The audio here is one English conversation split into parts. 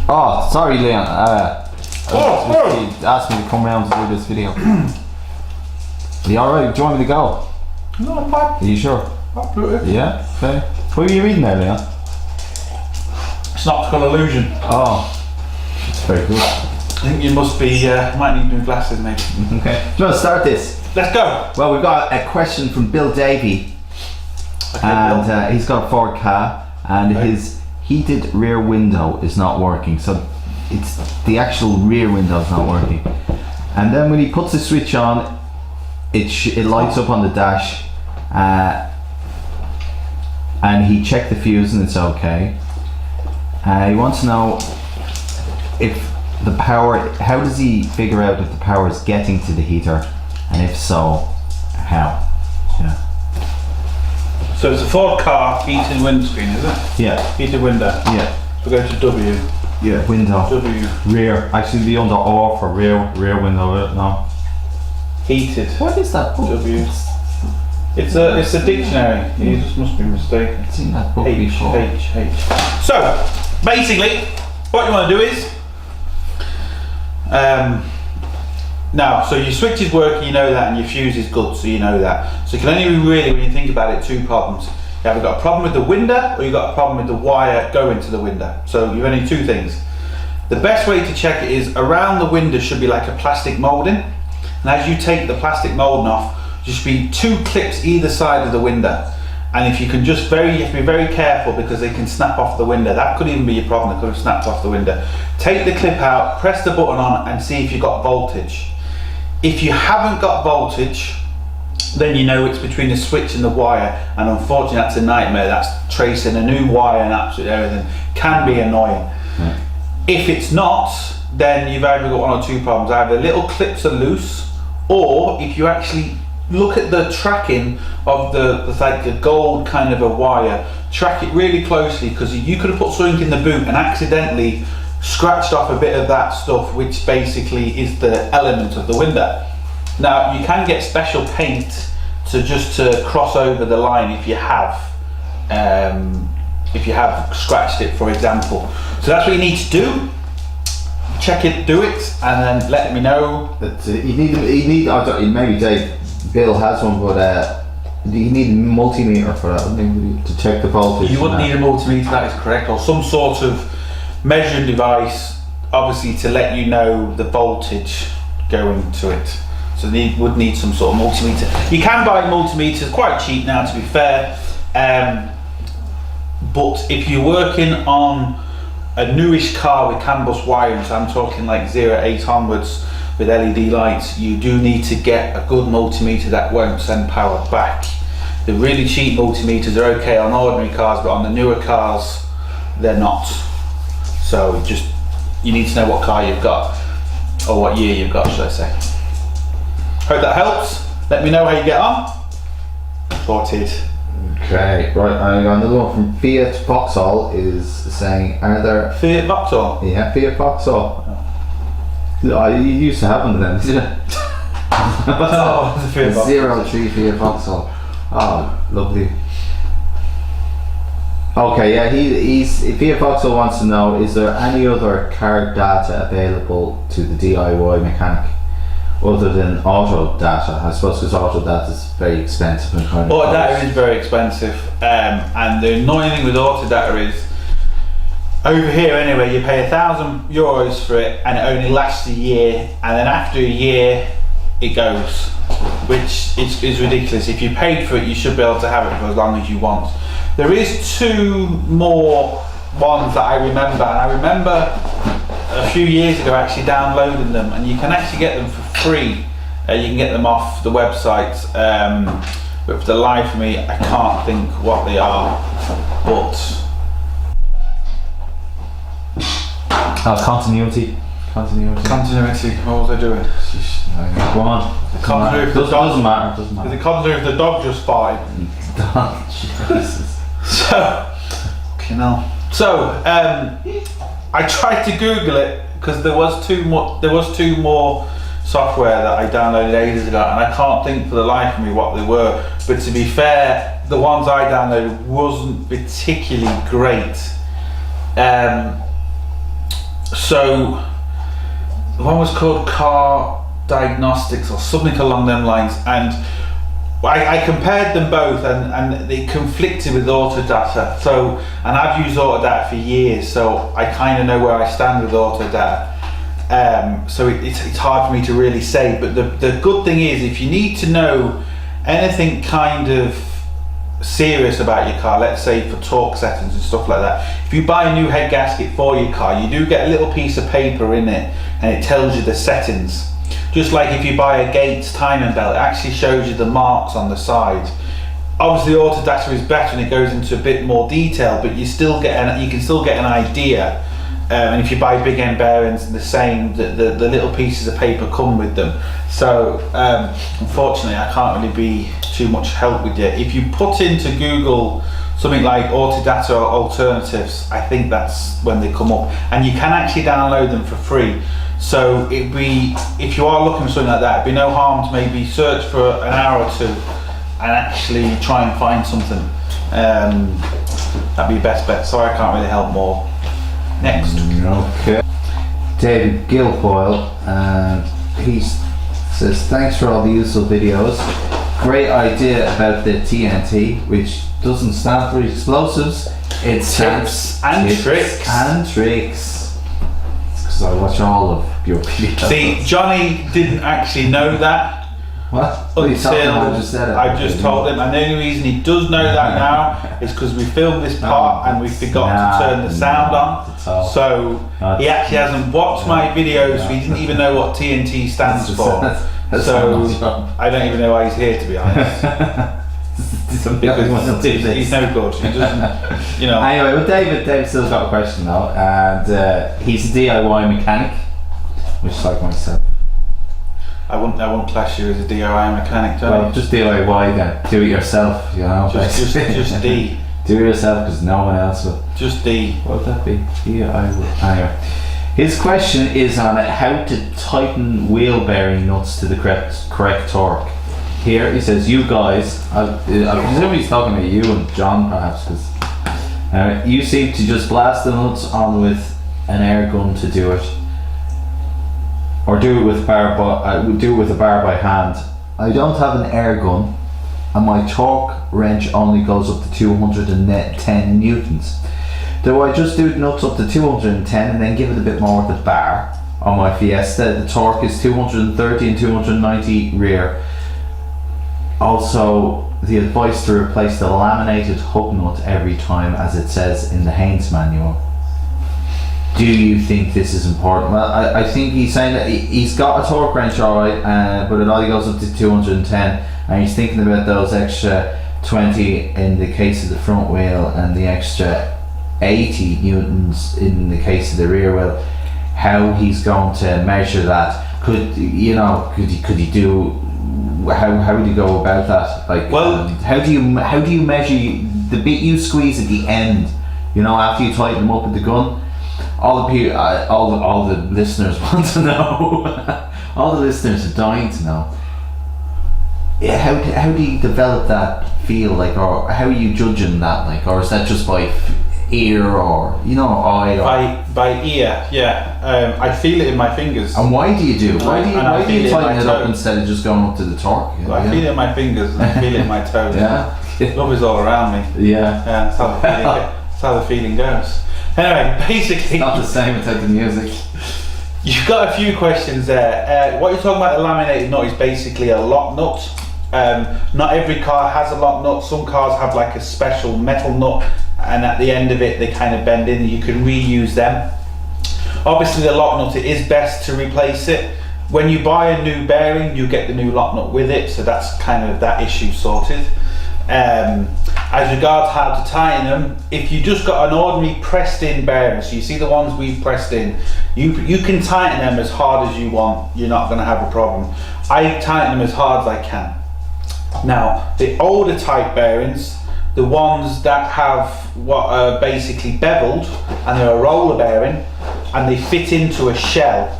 Oh, sorry, Leon. He asked me to come round to do this video. Are you alright? Do you want me to go? No, I'm fine. Are you sure? Absolutely. Yeah? Okay. What are you reading there, Leon? It's an optical illusion. Oh, it's very good. I think you must be, might need new glasses maybe. Okay. Do you want to start this? Let's go. Well, we've got a question from Bill Davey. Okay, And he's got a Ford car, and his heated rear window is not working. So it's the actual rear window is not working. And then when he puts the switch on, it lights up on the dash. And he checked the fuse and it's okay. He wants to know if the power, how does he figure out if the power is getting to the heater, and if so, how? Yeah. So it's a Ford car heated windscreen, is it? Yeah. Heated window. Yeah. We go to W. Yeah. Window. W. Rear. Actually, the under R for rear window. No. Heated. What is that book? W. It's a dictionary. You just must be mistaken. I've seen that book before. H. So basically, what you want to do is now, so your switch is working, you know that, and your fuse is good, so you know that. So it can only be really, when you think about it, two problems. You either got a problem with the window, or you got a problem with the wire going to the window. So you've only two things. The best way to check it is around the window should be like a plastic moulding, and as you take the plastic moulding off, there should be two clips either side of the window. And if you can just you have to be very careful because they can snap off the window. That could even be your problem, it could have snapped off the window. Take the clip out, press the button on, and see if you've got voltage. If you haven't got voltage, then you know it's between the switch and the wire, and unfortunately that's a nightmare. That's tracing a new wire and absolutely everything. Can be annoying. Yeah. If it's not, then you've either got one or two problems. Either little clips are loose, or if you actually look at the tracking of the gold kind of a wire, track it really closely, because you could have put something in the boot and accidentally scratched off a bit of that stuff, which basically is the element of the window. Now you can get special paint to cross over the line if you have scratched it, for example. So that's what you need to do. Check it, do it, and then let me know. But you need. I don't, maybe Bill has one, but you need a multimeter for that, wouldn't you, to check the voltage? You wouldn't need a multimeter, that is correct, or some sort of measuring device, obviously, to let you know the voltage going to it. So you would need some sort of multimeter. You can buy multimeters, quite cheap now to be fair, but if you're working on a newish car with CAN bus wiring, so I'm talking like 0.8 onwards with LED lights, you do need to get a good multimeter that won't send power back. The really cheap multimeters are okay on ordinary cars, but on the newer cars, they're not. So you need to know what car you've got, or what year you've got, should I say. Hope that helps. Let me know how you get on. Sorted. Okay, right, I got another one from Fiat Vauxhall is saying, are there... Fiat Vauxhall? Yeah, Fiat Vauxhall. Oh, you used to have one then, didn't you? Oh, the Fiat Vauxhall. 03 Fiat Vauxhall. Oh, lovely. Okay, yeah, Fiat Vauxhall wants to know, is there any other car data available to the DIY mechanic other than auto data? I suppose because auto data is very expensive and kind of... Auto data is very expensive, and the annoying thing with auto data is, over here anyway, you pay €1,000 for it and it only lasts a year, and then after a year it goes, which is ridiculous. If you paid for it, you should be able to have it for as long as you want. There is two more ones that I remember, and I remember a few years ago actually downloading them, and you can actually get them for free. You can get them off the website, but for the life of me I can't think what they are, but... Continuity. Continuity, what was I doing? Go on. Doesn't matter. The continuity of the dog just farted. Jesus. So, okay, now. So, I tried to Google it because there was two more software that I downloaded ages ago, and I can't think for the life of me what they were. But to be fair, the ones I downloaded wasn't particularly great. So one was called Car Diagnostics or something along them lines, and I compared them both, and they conflicted with Autodata. So, and I've used Autodata for years, so I kind of know where I stand with Autodata. So it's hard for me to really say, but the good thing is, if you need to know anything kind of serious about your car, let's say for torque settings and stuff like that, if you buy a new head gasket for your car, you do get a little piece of paper in it and it tells you the settings. Just like if you buy a Gates timing belt, it actually shows you the marks on the side. Obviously Autodata is better and it goes into a bit more detail, but you can still get an idea. And if you buy big end bearings, the same, the little pieces of paper come with them. So unfortunately I can't really be too much help with you. If you put into Google something like Autodata or alternatives, I think that's when they come up, and you can actually download them for free. So it'd be, if you are looking for something like that, it'd be no harm to maybe search for an hour or two and actually try and find something. That'd be your best bet. Sorry, I can't really help more. Next. Okay. David Guilfoyle, he says, thanks for all the useful videos. Great idea about the TNT, which doesn't stand for explosives. It stands and tricks. And tricks. Because I watch all of your videos. See, Johnny didn't actually know that. What? Until I just told him, and the only reason he does know that now is because we filmed this part and we forgot to turn the sound on. So he actually hasn't watched my videos, so he didn't even know what TNT stands for. So I don't even know why he's here, to be honest. Because he's no good. He doesn't, you know. Anyway, well, David still's got a question though, and he's a DIY mechanic, which is like myself. I wouldn't class you as a DIY mechanic, Johnny. Well, just DIY then. Do it yourself, you know. Just D. Do it yourself because no one else will. Just D. What would that be? DIY. Anyway, his question is on how to tighten wheel bearing nuts to the correct torque. Here he says, you guys, I presume he's talking about you and John perhaps, because you seem to just blast the nuts on with an air gun to do it. Or do it with a bar by hand. I don't have an air gun, and my torque wrench only goes up to 210 newtons. Though I just do the nuts up to 210 and then give it a bit more with the bar. On my Fiesta, the torque is 230 and 290 rear. Also, the advice to replace the laminated hub nut every time, as it says in the Haynes manual. Do you think this is important? Well, I think he's saying that he's got a torque wrench alright, but it only goes up to 210, and he's thinking about those extra 20 in the case of the front wheel and the extra 80 newtons in the case of the rear wheel. How he's going to measure that? Could he do? How would you go about that? Like, well, how do you measure the bit you squeeze at the end? You know, after you tighten them up with the gun. All the listeners want to know. All the listeners are dying to know. Yeah, how do you develop that feel, like, or how are you judging that, like, or is that just by ear or eye? Or by ear, yeah. I feel it in my fingers. And why do you do? Why do you tighten it up instead of just going up to the torque? Well, I feel it in my fingers and I feel it in my toes. Yeah. Love is all around me. Yeah. That's how the feeling goes. Anyway, basically, it's not the same without the music. You've got a few questions there. What you're talking about, the laminated nut, is basically a lock nut. Not every car has a lock nut. Some cars have like a special metal nut, and at the end of it they kind of bend in. You can reuse them. Obviously the lock nut, it is best to replace it. When you buy a new bearing, you get the new lock nut with it, so that's kind of that issue sorted. As regards how to tighten them, if you just got an ordinary pressed in bearing, so you see the ones we've pressed in, you can tighten them as hard as you want. You're not going to have a problem. I tighten them as hard as I can. Now, the older type bearings, the ones that have what are basically beveled, and they're a roller bearing, and they fit into a shell.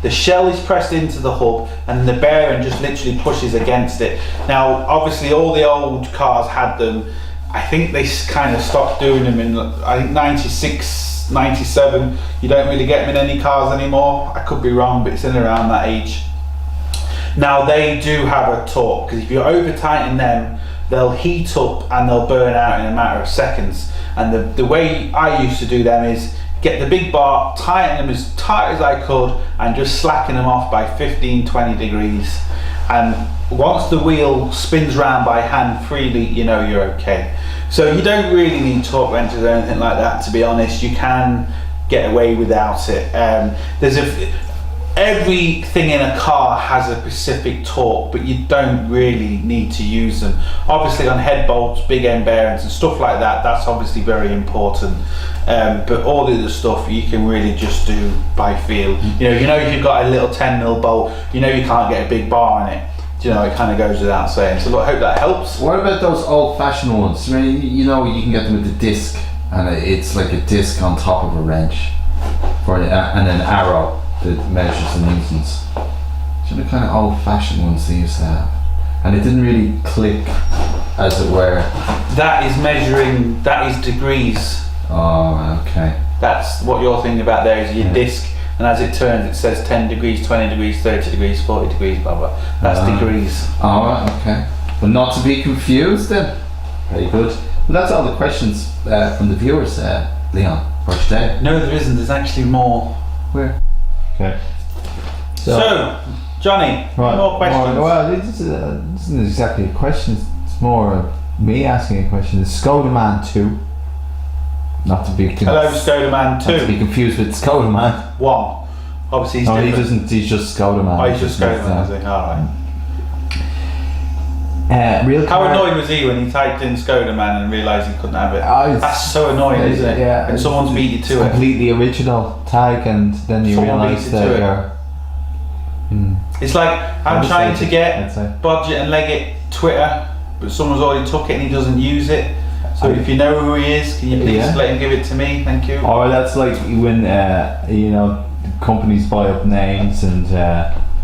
The shell is pressed into the hub and the bearing just literally pushes against it. Now, obviously all the old cars had them, I think they kind of stopped doing them in, I think 96, 97. You don't really get them in any cars anymore. I could be wrong, but it's in around that age. Now they do have a torque, because if you over tighten them, they'll heat up and they'll burn out in a matter of seconds. And the way I used to do them is get the big bar, tighten them as tight as I could, and just slacken them off by 15-20 degrees. And once the wheel spins round by hand freely, you know you're okay. So you don't really need torque wrenches or anything like that, to be honest. You can get away without it. Everything in a car has a specific torque, but you don't really need to use them. Obviously on head bolts, big end bearings and stuff like that, that's obviously very important. But all the other stuff you can really just do by feel. You know if you've got a little 10mm bolt, you know you can't get a big bar in it. You know, it kind of goes without saying. So look, I hope that helps. What about those old-fashioned ones? I mean, you know, you can get them with the disc, and it's like a disc on top of a wrench, and an arrow that measures the newtons. Do you know the kind of old-fashioned ones they used to have? And it didn't really click, as it were. That is measuring, that is degrees. Oh, okay. That's what you're thinking about there, is your disc, and as it turns it says 10 degrees, 20 degrees, 30 degrees, 40 degrees, blah blah. That's degrees. Oh, okay. But not to be confused then. Very good. Well, that's all the questions from the viewers, Leon, for today. No, there isn't. There's actually more. Where? Okay. So Johnny, more questions. Well, this isn't exactly a question. It's more me asking a question. Is Skoda Man 2? Not to be Hello, Skoda Man 2. Not to be confused with Skoda Man 1. Obviously he's different. He doesn't. He's just Skoda Man. Oh, he's just Skoda Man, is he? Alright. How annoyed was he when he typed in Skoda Man and realised he couldn't have it? That's so annoying, isn't it? Yeah. And someone's beat you to it. Completely original tag, and then you realise that you're. It's like I'm trying to get Bodgit and Leggit Twitter, but someone's already took it and he doesn't use it. So if you know who he is, can you please let him give it to me? Thank you. Or that's like when you know, companies buy up names and.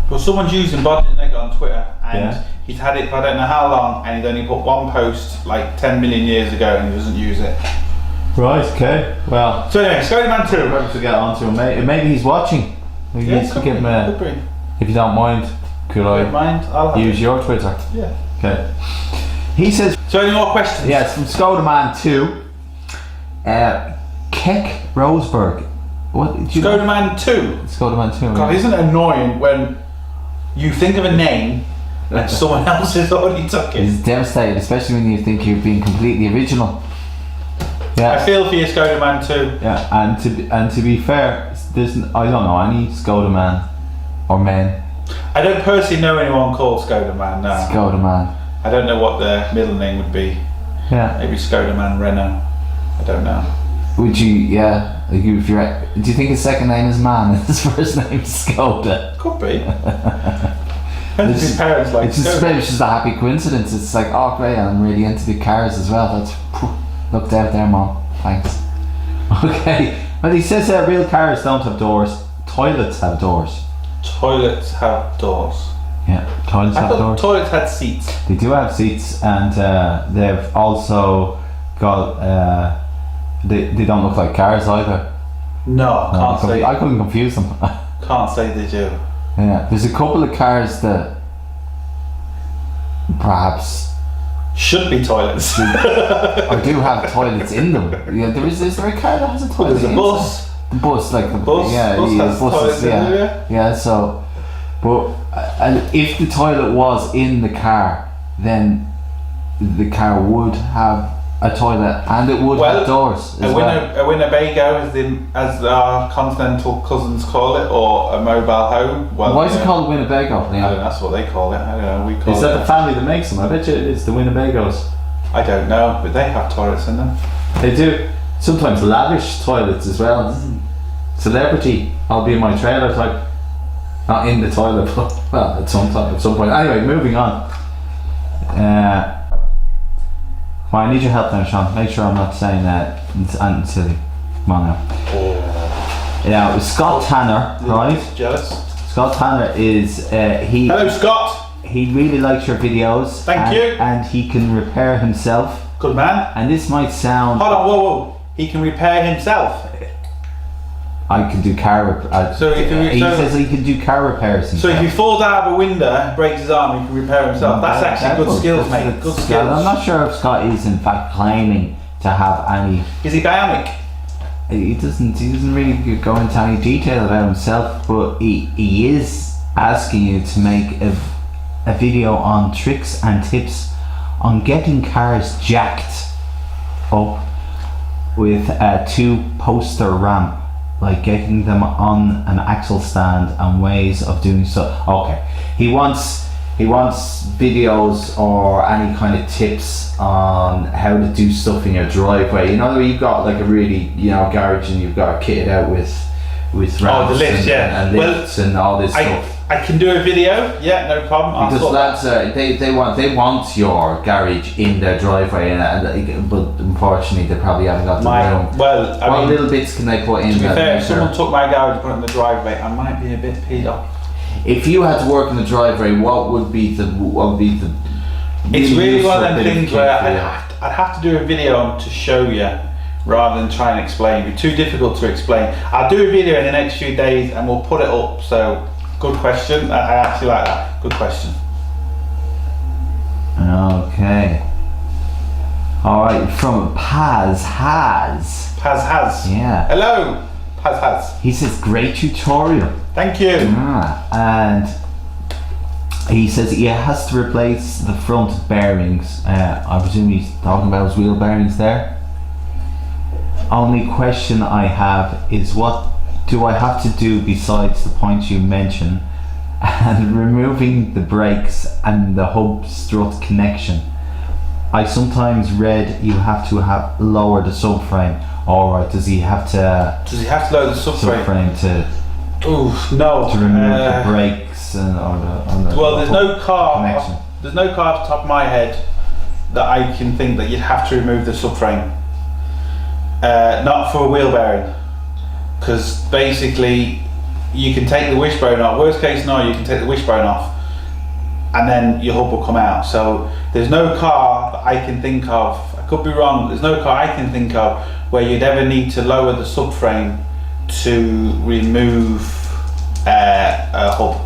Well, someone's using Bodgit and Leggit on Twitter, and he's had it for I don't know how long, and he's only put one post like 10 million years ago, and he doesn't use it. Right. Okay. Well. So anyway, Skoda Man 2. We'll have to get onto him. Maybe he's watching. We need to give him a. If you don't mind, could I I'll use your Twitter? Yeah. Okay. He says. So any more questions? Yes, from Skoda Man 2. Keck Roseberg. What? Skoda Man 2. Skoda Man 2. God, isn't it annoying when you think of a name and someone else has already took it? It's devastating, especially when you think you're being completely original. Yeah. I feel for you, Skoda Man 2. Yeah, and to be fair, I don't know any Skoda Man or men. I don't personally know anyone called Skoda Man. No. Skoda Man. I don't know what their middle name would be. Yeah. Maybe Skoda Man Renault. I don't know. Would you? Yeah. Like if you're, do you think his second name is Man and his first name is Skoda? Could be. Depends if his parents like Skoda. Maybe it's just a happy coincidence. It's like, oh great, I'm really into the cars as well. That's looked out there, Mom. Thanks. Okay. Well, he says real cars don't have doors. Toilets have doors. Toilets have doors. Yeah, toilets have doors. Toilets had seats. They do have seats, and they've also got. They don't look like cars either. No, can't say. I couldn't confuse them. Can't say they do. Yeah, there's a couple of cars that perhaps should be toilets. or do have toilets in them. Yeah, is there a car that has a toilet? There's a bus. The bus, like the bus. Yeah, bus has buses. Yeah. Yeah. So, but and if the toilet was in the car, then the car would have a toilet and it would have doors as well. A Winnebago, as our continental cousins call it, or a mobile home. Well, why is it called a Winnebago? I don't know, that's what they call it. I don't know. We call is that the family that makes them? I bet you it's the Winnebagos. I don't know, but they have toilets in them. They do. Sometimes lavish toilets as well. Celebrity, I'll be in my trailer type. Not in the toilet, but well, at some point. Anyway, moving on. Well, I need your help now, Sean. Make sure I'm not saying anything silly. Come on now. Yeah, it was Scott Tanner, right? Jealous. Scott Tanner is Hello, Scott. He really likes your videos. Thank you. And he can repair himself. Good man. And this might sound... Hold on, whoa. He can repair himself. I can do car repair. So he says he can do car repairs himself. So if he falls out of a window, breaks his arm, he can repair himself. That's actually good skills, mate. Good skills. I'm not sure if Scott is in fact claiming to have any... Is he bionic? He doesn't really go into any detail about himself, but he is asking you to make a video on tricks and tips on getting cars jacked up with a 2-poster ramp, like getting them on an axle stand and ways of doing so. Okay, he wants videos or any kind of tips on how to do stuff in your driveway. You know, you've got like a really, garage and you've got it kitted out with ramps the lifts, and lifts and all this stuff. I can do a video, yeah, no problem. Because that's they want your garage in their driveway, but unfortunately they probably haven't got the room. Well, what little bits can they put in? To be fair, if someone took my garage and put it in the driveway, I might be a bit peed off. If you had to work in the driveway, what would be the? It's really one of them things where I'd have to do a video to show you, rather than try and explain. It'd be too difficult to explain. I'll do a video in the next few days and we'll put it up. So, good question. I actually like that. Good question. Okay. All right, from Paz has. Yeah. Hello, Paz has. He says great tutorial. Thank you. And he says he has to replace the front bearings. I presume he's talking about his wheel bearings there. Only question I have is, what do I have to do besides the points you mentioned and removing the brakes and the hub strut connection? I sometimes read you have to lower the subframe. Alright, does he have to lower the subframe to no. To remove the brakes and there's no car. Connection. There's no car off the top of my head that I can think that you'd have to remove the subframe. Not for a wheel bearing, because basically you can take the wishbone off. Worst case scenario, you can take the wishbone off, and then your hub will come out. So there's no car that I can think of. I could be wrong. There's no car I can think of where you'd ever need to lower the subframe to remove a hub.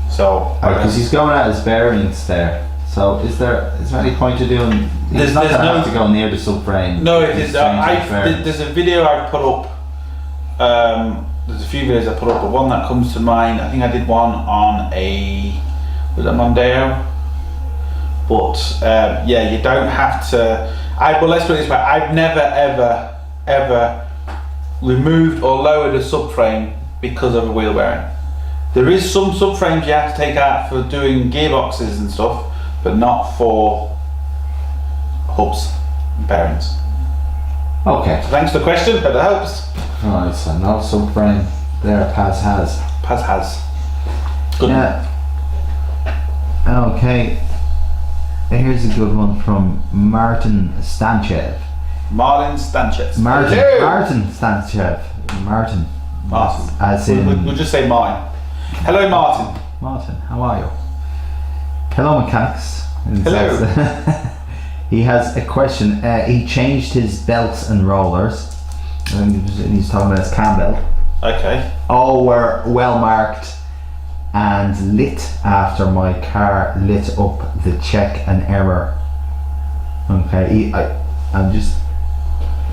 So because he's going at his bearings there. So is there any point to doing? There's not going to have to go near the subframe. No, it is. There's a video I put up. There's a few videos I put up, but one that comes to mind. I think I did one on was it Mondeo? But yeah, you don't have to. Well, let's put it this way. I've never ever removed or lowered a subframe because of a wheel bearing. There is some subframes you have to take out for doing gearboxes and stuff, but not for hubs and bearings. Okay. So thanks for the question, hope that helps. Right, so no subframe there. Paz has. Good. Yeah. Okay. Here's a good one from Martin Stanchev. Martin Stanchev. Martin Stanchev. Martin. As in. We'll just say Martin. Hello, Martin. Martin, how are you? Hello, mechanics. Hello. He has a question. He changed his belts and rollers. And he's talking about his cam belt. Okay. All were well marked and lit after my car lit up the check and error. Okay,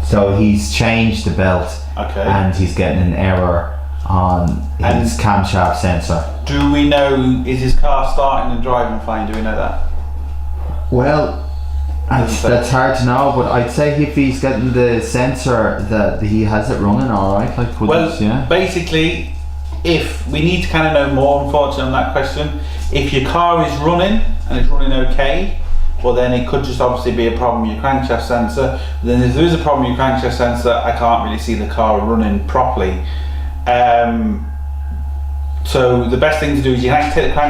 so he's changed the belt. Okay. And he's getting an error on his camshaft sensor. Do we know, is his car starting and driving fine? Do we know that? Well, that's hard to know, but I'd say if he's getting the sensor that he has it running alright. Basically, if we need to kind of know more, unfortunately, on that question. If your car is running and it's running okay, well then it could just obviously be a problem with your crankshaft sensor. But then if there is a problem with your crankshaft sensor, I can't really see the car running properly. So the best thing to do is you can actually take the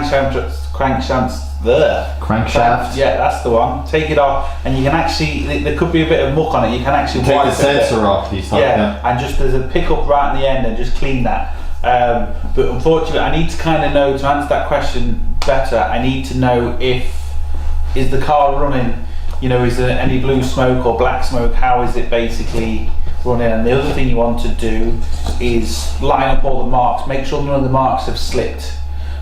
crankshaft. Yeah, that's the one. Take it off, and you can actually. There could be a bit of muck on it. You can actually take wipe the sensor off. And just there's a pickup right in the end, and just clean that. But unfortunately, I need to kind of know, to answer that question better. I need to know is the car running is there any blue smoke or black smoke? How is it basically running? And the other thing you want to do is line up all the marks, make sure none of the marks have slipped.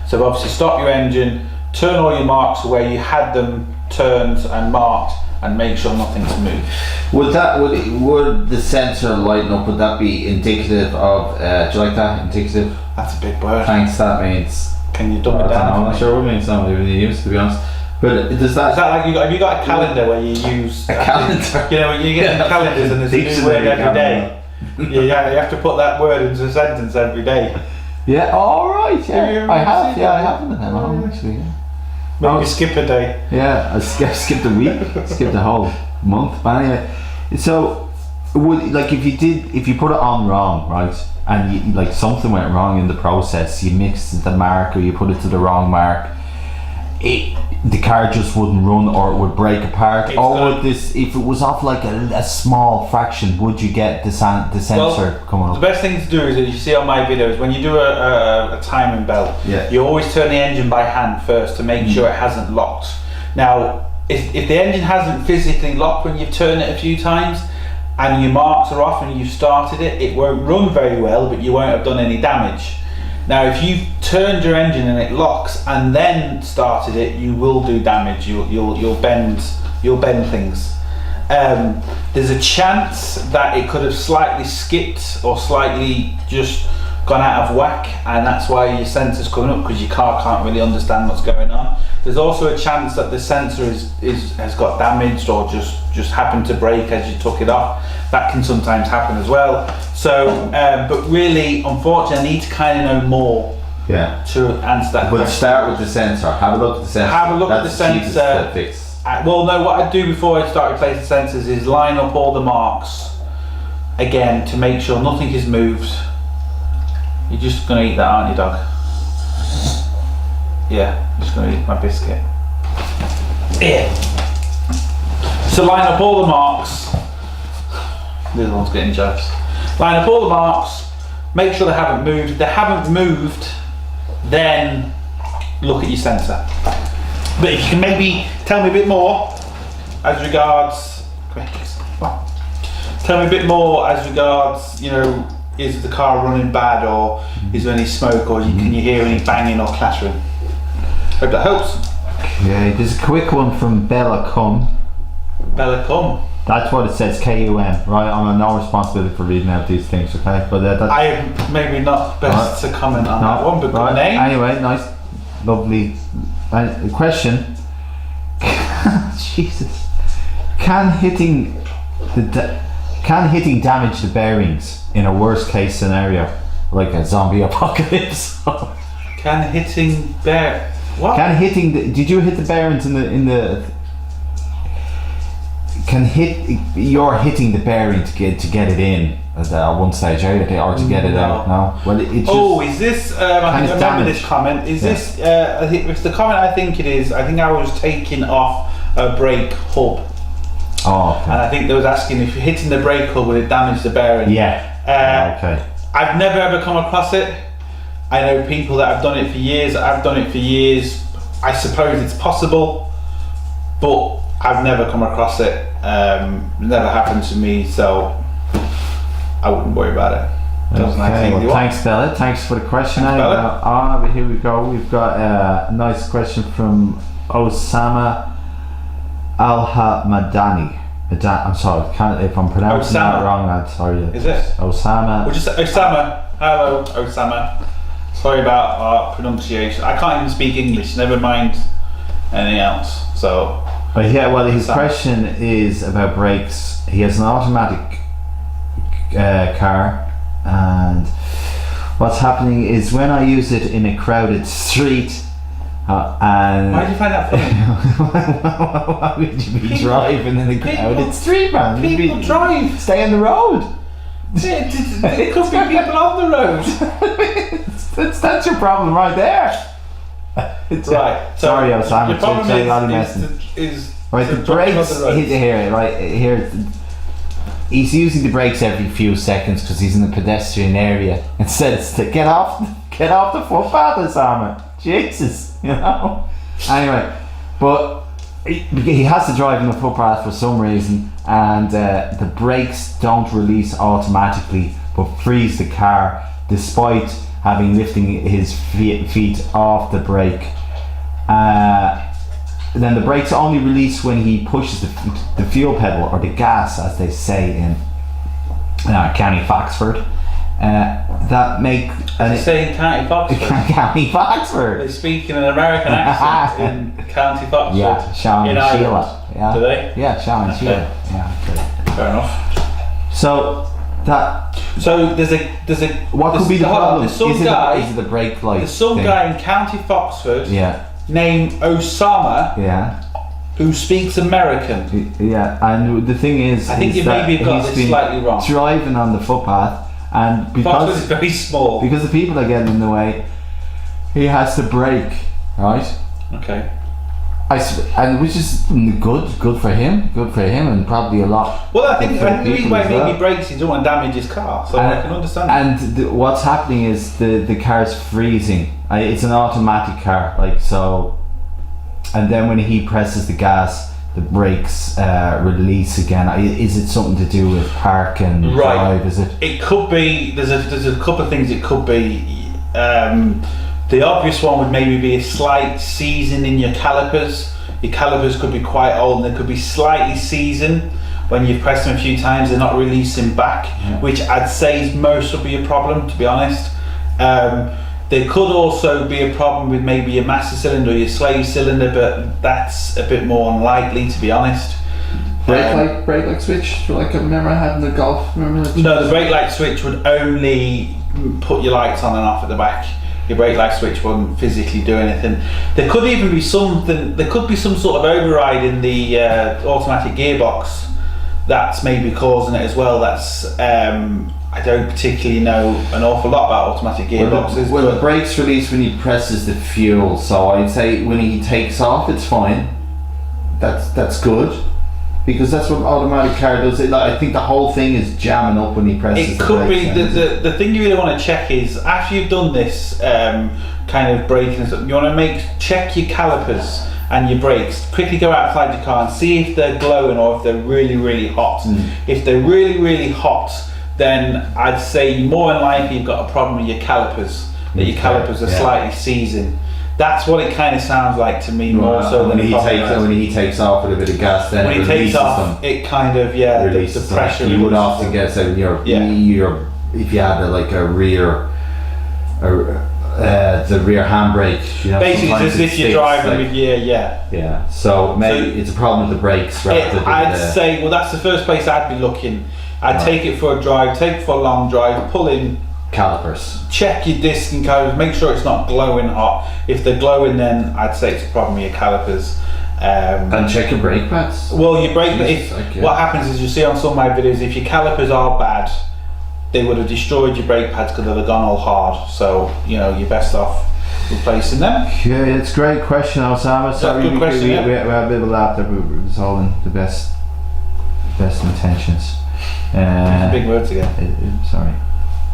So obviously stop your engine, turn all your marks where you had them turned and marked, and make sure nothing's moved. Would the sensor lighten up? Would that be indicative of? Do you like that? Indicative. That's a big word. Thanks. That means. Can you dumb it down? I'm not sure what it means. Somebody really used, to be honest. But does that? Is that like have you got a calendar where you use a calendar? When you get the calendars and there's a new word every day. You have to put that word into a sentence every day. Yeah. All right. Yeah. I have. Yeah, I haven't with them. I haven't actually. Yeah. Maybe skip a day. Yeah, I skipped a week, skipped a whole month. But anyway, so if you put it on wrong, right, and something went wrong in the process, you mixed the mark or you put it to the wrong mark, the car just wouldn't run or it would break apart. If it was off like a small fraction, would you get the sensor coming up? The best thing to do is, as you see on my videos, when you do a timing belt, you always turn the engine by hand first to make sure it hasn't locked. Now, if the engine hasn't physically locked when you've turned it a few times and your marks are off and you've started it, it won't run very well, but you won't have done any damage. Now, if you've turned your engine and it locks and then started it, you will do damage. You'll bend things. There's a chance that it could have slightly skipped or slightly just gone out of whack, and that's why your sensor's coming up, because your car can't really understand what's going on. There's also a chance that the sensor has got damaged or just happened to break as you took it off. That can sometimes happen as well. So, but really, unfortunately, I need to kind of know more to answer that question. But start with the sensor. Have a look at the sensor. Have a look at the sensor. Well, no, what I do before I start replacing sensors is line up all the marks again to make sure nothing is moved. You're just going to eat that, aren't you, dog? Yeah, I'm just going to eat my biscuit. Yeah. So line up all the marks. The other one's getting jabs. Line up all the marks, make sure they haven't moved. If they haven't moved, then look at your sensor. But if you can maybe tell me a bit more as regards, tell me a bit more as regards, is the car running bad, or is there any smoke, or can you hear any banging or clattering? Hope that helps. Okay, there's a quick one from Bella Cum. Bella Cum. That's what it says, Cum, right? I'm on no responsibility for reading out these things, okay? But that's I am maybe not best to comment on that one, but good name. Anyway, nice, lovely question. Jesus, can hitting damage the bearings in a worst case scenario, like a zombie apocalypse? Can hitting what? Did you hit the bearings in the? You're hitting the bearing to get it in at one stage, or to get it out? No. Well, it's just is this? I think I remember this comment. Is this? It's the comment. I think it is. I think I was taking off a brake hub. Oh. Okay. And I think they was asking if you're hitting the brake hub, will it damage the bearing? Yeah. Okay. I've never ever come across it. I know people that have done it for years. I've done it for years. I suppose it's possible, but I've never come across it. Never happened to me, so I wouldn't worry about it. Okay, thanks, Bella. Thanks for the question. But here we go. We've got a nice question from Osama Al-Hamadani. I'm sorry, if I'm pronouncing that wrong, I'm sorry. Is it? Osama. We'll just say Osama. Hello, Osama. Sorry about our pronunciation. I can't even speak English, never mind anything else. So. But his question is about brakes. He has an automatic car, and what's happening is when I use it in a crowded street, and why did you find that funny? Why would you be driving in a crowded street, man? People drive. Stay on the road. There could be people on the road. That's your problem right there. Right. Sorry, Osama. Your problem is right. The brakes here. He's using the brakes every few seconds because he's in the pedestrian area. Instead, to get off the footpath, Osama. Jesus, Anyway, but he has to drive in the footpath for some reason, and the brakes don't release automatically but freeze the car despite having lifting his feet off the brake. Then the brakes only release when he pushes the fuel pedal, or the gas as they say in County Foxford. That make saying County Foxford. County Foxford. They speak in an American accent in County Foxford. Yeah, Sean in and Ireland. Sheila. Yeah. Do they? Yeah, Sean and Sheila. Yeah. Fair enough. So that. So there's a. What could be the problem? There's some Is it guy. the brake light? There's some thing? guy in County Foxford. Yeah. Named Osama. Yeah. Who speaks American. Yeah, and the thing is, I think you maybe have got this slightly wrong. Driving on the footpath, and Foxford because is very small. because the people are getting in the way, he has to brake, right? Okay. And which is good for him, and probably a lot. Well, I think the reason why well. maybe brakes, he doesn't want to damage his car, so I can understand. And what's happening is the car's freezing. It's an automatic car, like so. And then when he presses the gas, the brakes release again. Is it something to do with park and drive? Is it? It could be. There's a couple of things it could be. The obvious one would maybe be a slight season in your calipers. Your calipers could be quite old, and they could be slightly seasoned. When you've pressed them a few times, they're not releasing back, which I'd say is most of your problem, to be honest. There could also be a problem with maybe your master cylinder or your slave cylinder, but that's a bit more unlikely, to be honest. Brake light switch, like I remember I had in the Golf. Remember that? No, the brake light switch would only put your lights on and off at the back. Your brake light switch wouldn't physically do anything. There could even be something. There could be some sort of override in the automatic gearbox that's maybe causing it as well. That's I don't particularly know an awful lot about automatic gearboxes. Well, the brakes release when he presses the fuel, so I'd say when he takes off, it's fine. That's good, because that's what automatic car does. I think the whole thing is jamming up when he presses. It the could be brakes. the thing you really want to check is after you've done this kind of braking and stuff, you want to check your calipers and your brakes. Quickly go outside your car and see if they're glowing or if they're really, really hot. If they're really, really hot, then I'd say more than likely you've got a problem with your calipers. That your calipers are slightly seasoned. That's what it kind of sounds like to me, more so than when he takes off with a bit of gas. Then when it he takes off, them. it kind of Releases the pressure. You would often get so your if you had a rear. The rear handbrake. Basically, it's as if you're driving with yeah. So maybe it's a problem with the brakes. I'd say, well, that's the first place I'd be looking. I'd take it for a drive, take it for a long drive, pull in calipers, check your disc and calipers, make sure it's not glowing hot. If they're glowing, then I'd say it's a problem with your calipers. And check your brake pads. Well, your brake. What happens is, you see on some of my videos, if your calipers are bad, they would have destroyed your brake pads because they'd have gone all hard. So you're best off replacing them. Yeah, it's a great question, Osama. Sorry, good question, we had a bit of a laugh there, but it was all in the best intentions. Big words again. Sorry.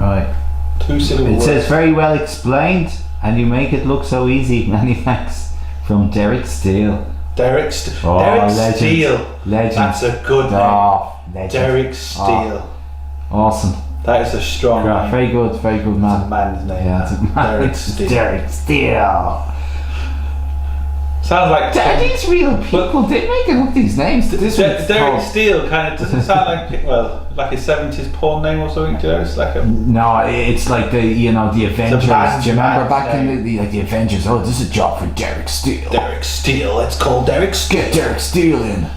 Right. 2 syllable words. It says very well explained, and you make it look so easy. Many thanks from Derek Steele. Derek Steele. Legend. That's a good name. Legend. Derek Steele. Awesome. That is a strong name. Very good man. It's a man's name. Yeah, it's a man. Derek Steele. Derek Steele. Sounds like these real people. They're making up these names. Derek Steele kind of doesn't sound like a 70s porn name or something. It's like a no. It's like the Avengers. Do you remember back in the Avengers? Oh, this is a job for Derek Steele. Derek Steele. Let's call Derek Steele. Get Derek Steele in.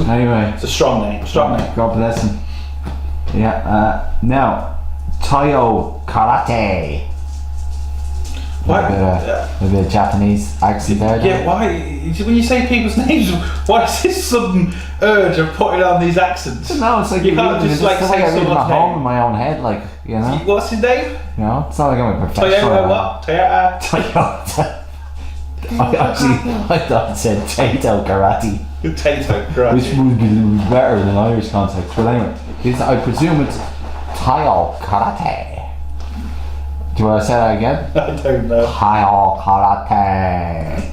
Anyway, it's a strong name. God bless him. Yeah. Now, Tayo Karate. Why? A bit of Japanese accent there. Yeah, why? When you say people's names, why is this sudden urge of putting on these accents? No, it's like you can't just say say someone's someone's home name in my own head, What's his name? It's not like I'm a professional. Toyota what? Toyota. I thought it said Tato Karate. Tato Karate. Which would be better in an Irish context. But anyway, I presume it's Tayo Karate. Do you want to say that again? I don't know. Tayo Karate.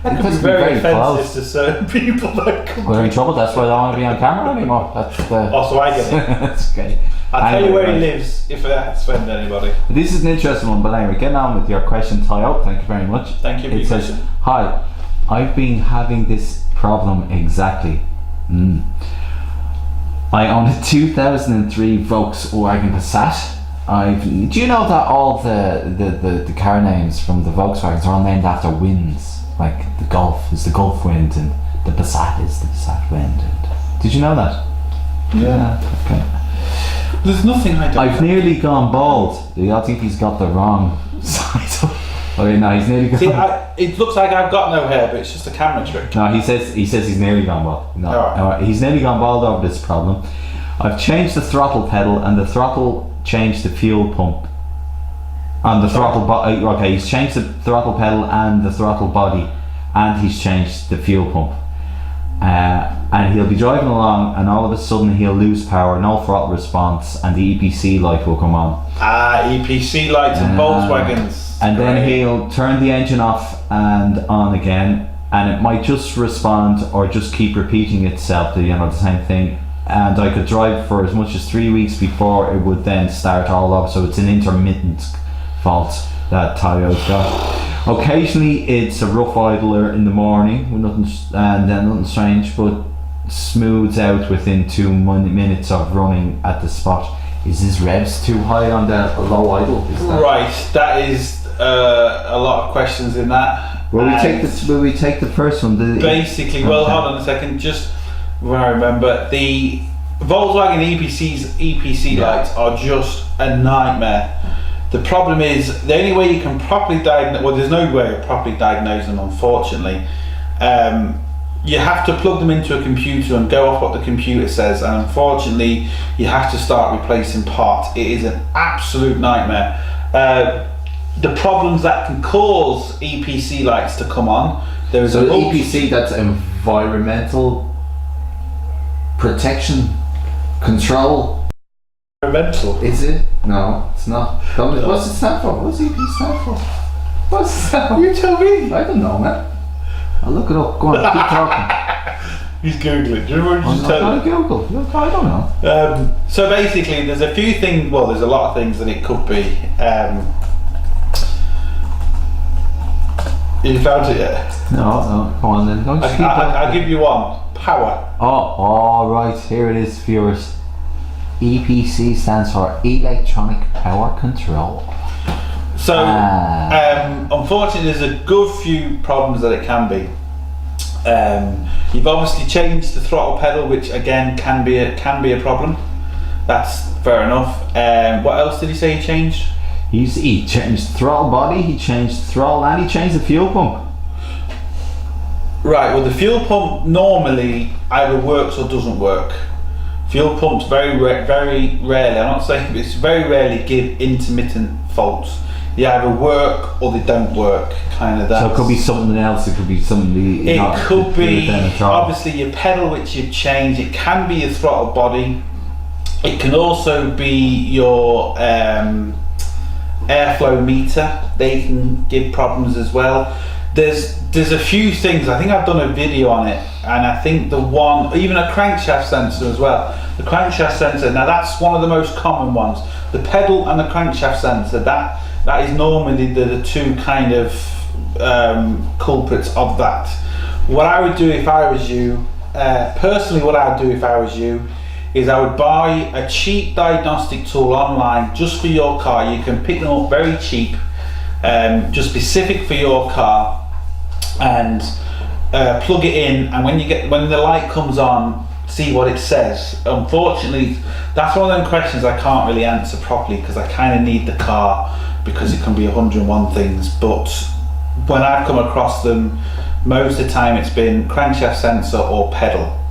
That could has be to be very very offensive close. to certain people. That could We're in trouble. That's why I don't want to be on camera anymore. That's the. Oh, so I get it. That's okay. I'll tell you Anyway, where he right. lives if that offends anybody. This is an interesting one, but anyway, getting on with your question, Tayo. Thank you very much. Thank you for It your says, question. "Hi, I've been having this problem exactly. I own a 2003 Volkswagen Passat. Do you know that all the car names from the Volkswagens are all named after winds? Like the Golf is the Gulf wind, and the Passat is the Passat wind. And did you know that? Yeah. Okay. There's nothing I don't I've know. nearly gone bald. I think he's got the wrong side. Okay, no, he's nearly gone. See, it looks like I've got no hair, but it's just a camera trick. No, he says he's nearly gone bald. No, Alright. he's nearly gone bald over this problem. I've changed the throttle pedal and the throttle changed the fuel pump. And the throttle body. Okay, he's changed the throttle pedal and the throttle body, and he's changed the fuel pump. And he'll be driving along, and all of a sudden he'll lose power, no throttle response, and the EPC light will come on. EPC lights and Volkswagens. And then Great. he'll turn the engine off and on again, and it might just respond or just keep repeating itself, the same thing. And I could drive for as much as 3 weeks before it would then start all over. So it's an intermittent fault that Tayo's got. Occasionally it's a rough idler in the morning with nothing strange, but smooths out within 2 minutes of running at the spot. Is his revs too high on the low idle? Right, that is a lot of questions in that. Will we And take the first one? basically, well, hold on a second, just where I remember, the Volkswagen EPC lights are just a nightmare. The problem is, the only way you can properly diagnose, well, there's no way of properly diagnosing them, unfortunately. You have to plug them into a computer and go off what the computer says, and unfortunately you have to start replacing parts. It is an absolute nightmare. The problems that can cause EPC lights to come on, there is So a EPC, that's environmental protection control. environmental. Is it? No, it's not. What's it stand for? What's EP stand for? What's it stand for? You tell me. I don't know, man. I'll look it up. Go on, keep talking. He's googling. Do you remember I'm just not telling gonna Google. Look, I don't know. So basically, there's a few things. Well, there's a lot of things that it could be. You found it yet? No, go on then. Don't just keep I'll talking. give you one. Power. Oh, right. Here it is, viewers. EPC stands for Electronic Power Control. So, unfortunately, there's a good few problems that it can be. You've obviously changed the throttle pedal, which again can be a problem. That's fair enough. What else did he say he changed? He changed the throttle body, he changed the throttle, and he changed the fuel pump. Right. Well, the fuel pump normally either works or doesn't work. Fuel pumps very rarely. I'm not saying, but it's very rarely give intermittent faults. They either work or they don't work. Kind of that. So it could be something else. It could be something. It could be obviously. obviously your pedal which you've changed. It can be your throttle body. It can also be your airflow meter. They can give problems as well. There's a few things. I think I've done a video on it, and I think the one, even a crankshaft sensor as well. The crankshaft sensor. Now that's one of the most common ones. The pedal and the crankshaft sensor. That is normally the two kind of culprits of that. What I would do if I was you, personally, what I would do if I was you, is I would buy a cheap diagnostic tool online just for your car. You can pick them up very cheap, just specific for your car, and plug it in. And when the light comes on, see what it says. Unfortunately, that's one of them questions I can't really answer properly because I kind of need the car, because it can be 101 things. But when I've come across them, most of the time it's been crankshaft sensor or pedal.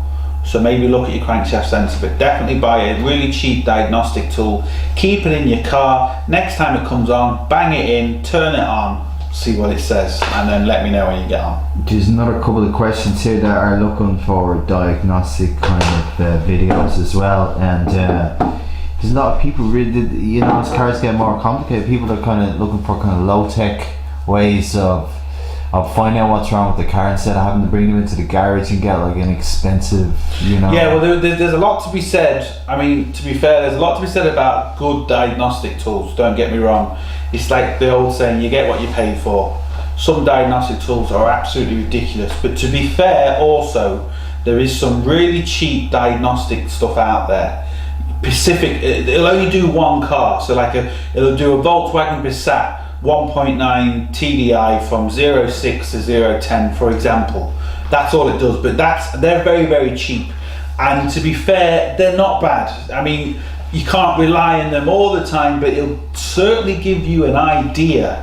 So maybe look at your crankshaft sensor, but definitely buy a really cheap diagnostic tool. Keep it in your car. Next time it comes on, bang it in, turn it on, see what it says, and then let me know when you get on. There's another couple of questions here that are looking for diagnostic kind of videos as well, and there's a lot of people really, as cars get more complicated, people are kind of looking for kind of low-tech ways of I'll find out what's wrong with the car instead of having to bring them into the garage and get like an expensive, you know. Yeah, well, there's a lot to be said. I mean, to be fair, there's a lot to be said about good diagnostic tools. Don't get me wrong. It's like the old saying, you get what you pay for. Some diagnostic tools are absolutely ridiculous, but to be fair, also, there is some really cheap diagnostic stuff out there. Specific, it'll only do one car, so like it'll do a Volkswagen Passat 1.9 TDI from 0.6 to 0.10, for example. That's all it does, but they're very, very cheap. And to be fair, they're not bad. I mean, you can't rely on them all the time, but it'll certainly give you an idea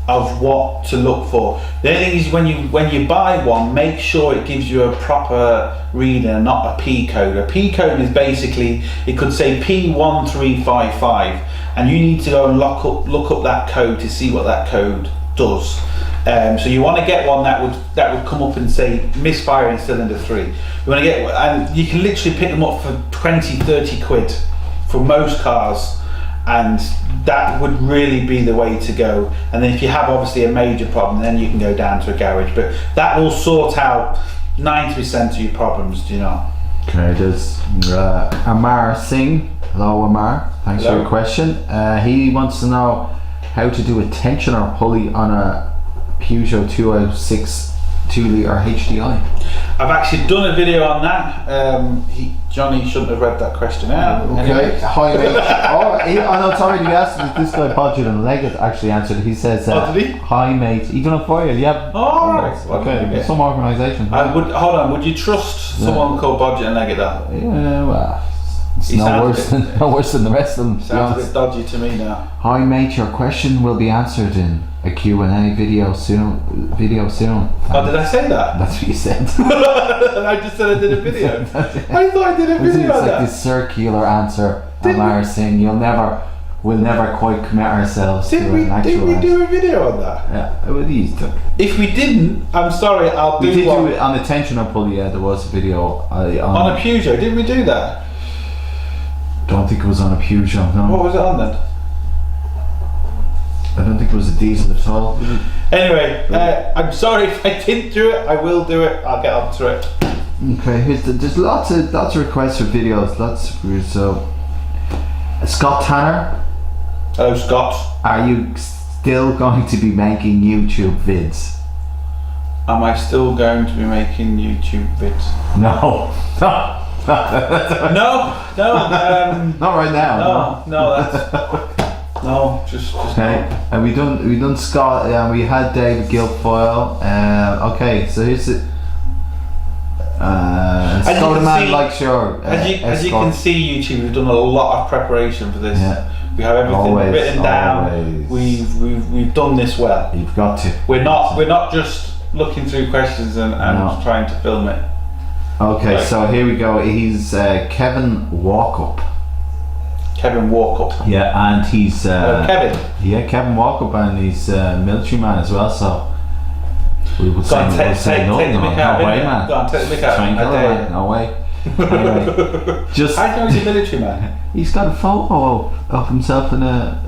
of what to look for. The only thing is when you buy one, make sure it gives you a proper reading and not a P code. A P code is basically, it could say P1355, and you need to go and look up that code to see what that code does. So you want to get one that would come up and say misfiring cylinder 3. You want to get, and you can literally pick them up for 20-30 quid for most cars, and that would really be the way to go. And then if you have obviously a major problem, then you can go down to a garage, but that will sort out 90% of your problems, do you know. Okay, there's Amar Singh. Hello Amar, thanks Hello. for your question. He wants to know how to do a tensioner pulley on a Peugeot 206 2-litre HDI. I've actually done a video on that. Johnny shouldn't have read that question out. Okay. Anyway. Hi mate. I know, it's already asked. This guy Bodgit and Leggit actually answered. He says, Did he? "Hi mate." He done it for you. Yeah. Oh, right. Okay. Okay. Some organisation. Hold on. Would you trust someone called Bodgit and Leggit though? Yeah. Well, it's He no sounds worse than the rest of them. to be Sounds a honest. bit dodgy to me now. Hi mate, your question will be answered in a Q&A video soon. Oh, did I say that? That's what you said. I just said I did a video. I thought I did a It's video on like that. this circular answer. Amar saying we'll never quite commit ourselves to an actual Did we answer. do a video on that? Yeah, well, these took. If we didn't, I'm sorry, I'll We do did one. do it on the tensioner pulley. Yeah, there was a video. On a Peugeot, didn't we do that? Don't think it was on a Peugeot. No, What was it on then? I don't think it was a diesel at all. Anyway, I'm sorry if I didn't do it. I will do it. I'll get onto it. Okay, there's lots of requests for videos. So Scott Tanner, Hello, Scott. are you still going to be making YouTube vids? Am I still going to be making YouTube vids? No, No, not right now. no. Just Okay, and we done Scott, and we had David Guilfoyle. Okay, so here's it. As you Scott can Man see- like sure. As you can see, YouTube, we've done a lot of preparation for this. Yeah. We have everything Always, written down. always. We've done this well. You've got to. We're not just looking through questions and No. trying to film it. Okay, Right. so here we go. He's Kevin Walkup. Kevin Walkup. Yeah, and he's Kevin. yeah, Kevin Walkup, and he's a military man as well. So we would Go on, say take no, the no, mick out no of way, it. man. Go on, take the mick out. Thank I you, dare man. you. No way. Anyway, just I know he's a military man. he's got a photo of himself in a.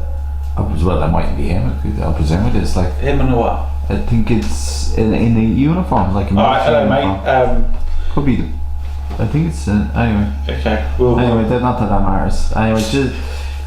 Well, that might be him. I presume it is. Like Him and what? I think it's in a uniform, like a Alright, military hello uniform. mate. Could be. I think it's anyway. Okay. Anyway, they're not that matters. Anyway,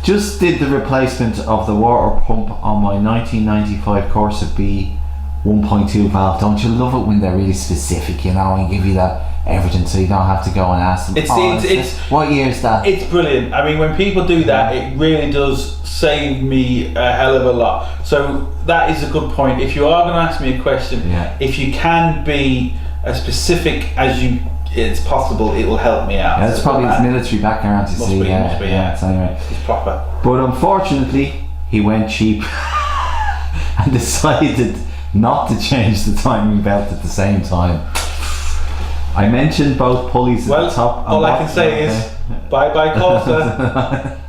just did the replacement of the water pump on my 1995 Corsa B 1.2 valve. Don't you love it when they're really specific, you know, and give you that everything, so you don't have to go and ask them. It's what year is that? It's brilliant. I mean, when people do that, it really does save me a hell of a lot. So that is a good point. If you are going to ask me a question, Yeah. if you can be as specific as it's possible, it will help me out. Yeah, that's probably his military background, you Must see. be, must be, yeah. So anyway. It's proper. But unfortunately, he went cheap and decided not to change the timing belt at the same time. I mentioned both pulleys at the top. All I can say is, bye bye Corsa.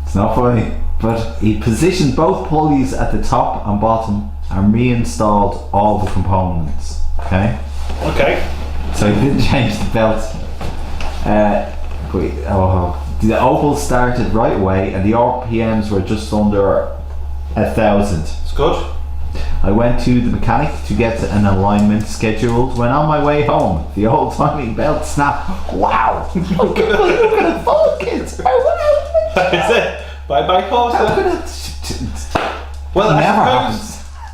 It's not funny, but he positioned both pulleys at the top and bottom and reinstalled all the components. Okay, Okay. so he didn't change the belt. The Opel started right away, and the RPMs were just under 1,000. It's good. I went to the mechanic to get an alignment scheduled. When on my way home, the old timing belt snapped. Wow! Look at the phone, kids! Is it? Bye bye, Corsa. Well,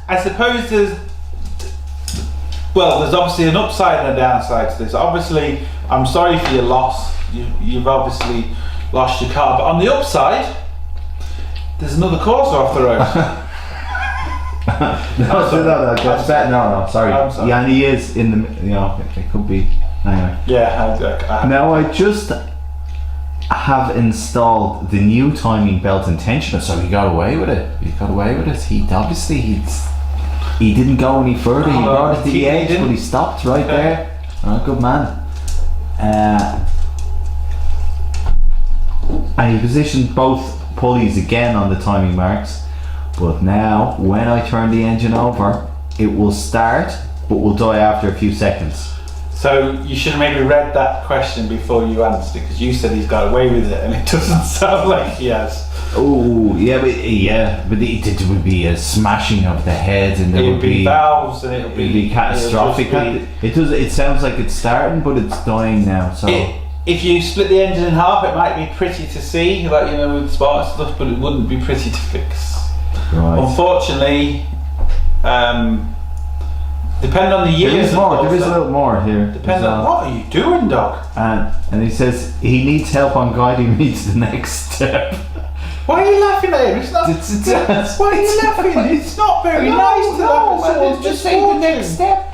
I suppose there's obviously an upside and a downside to this. Obviously, I'm sorry for your loss. You've obviously lost your car, but on the upside, there's another Corsa off the road. That's better. No, sorry. I'm sorry. Yeah, and he is in the. It could be. Anyway. Yeah. Now I just have installed the new timing belt and tensioner, so he got away with it. He didn't go any further. He brought it to the edge, but he stopped right there. Oh, good man. And he positioned both pulleys again on the timing marks. But now, when I turn the engine over, it will start, but will die after a few seconds. So you should have maybe read that question before you answered it, because you said he's got away with it, and it doesn't sound like he has. Oh, but it would be a smashing of the head, and there would be valves, and it would be catastrophic. It sounds like it's starting, but it's dying now. So if you split the engine in half, it might be pretty to see, like with spark stuff, but it wouldn't be pretty to fix. Right. Unfortunately, depending on the year. There is more. There is a little more here. Depending on what are you doing, dog? And he says he needs help on guiding me to the next step. Why are you laughing at him? It's not. Why are you laughing? It's not very nice to laugh at someone's just say the next step.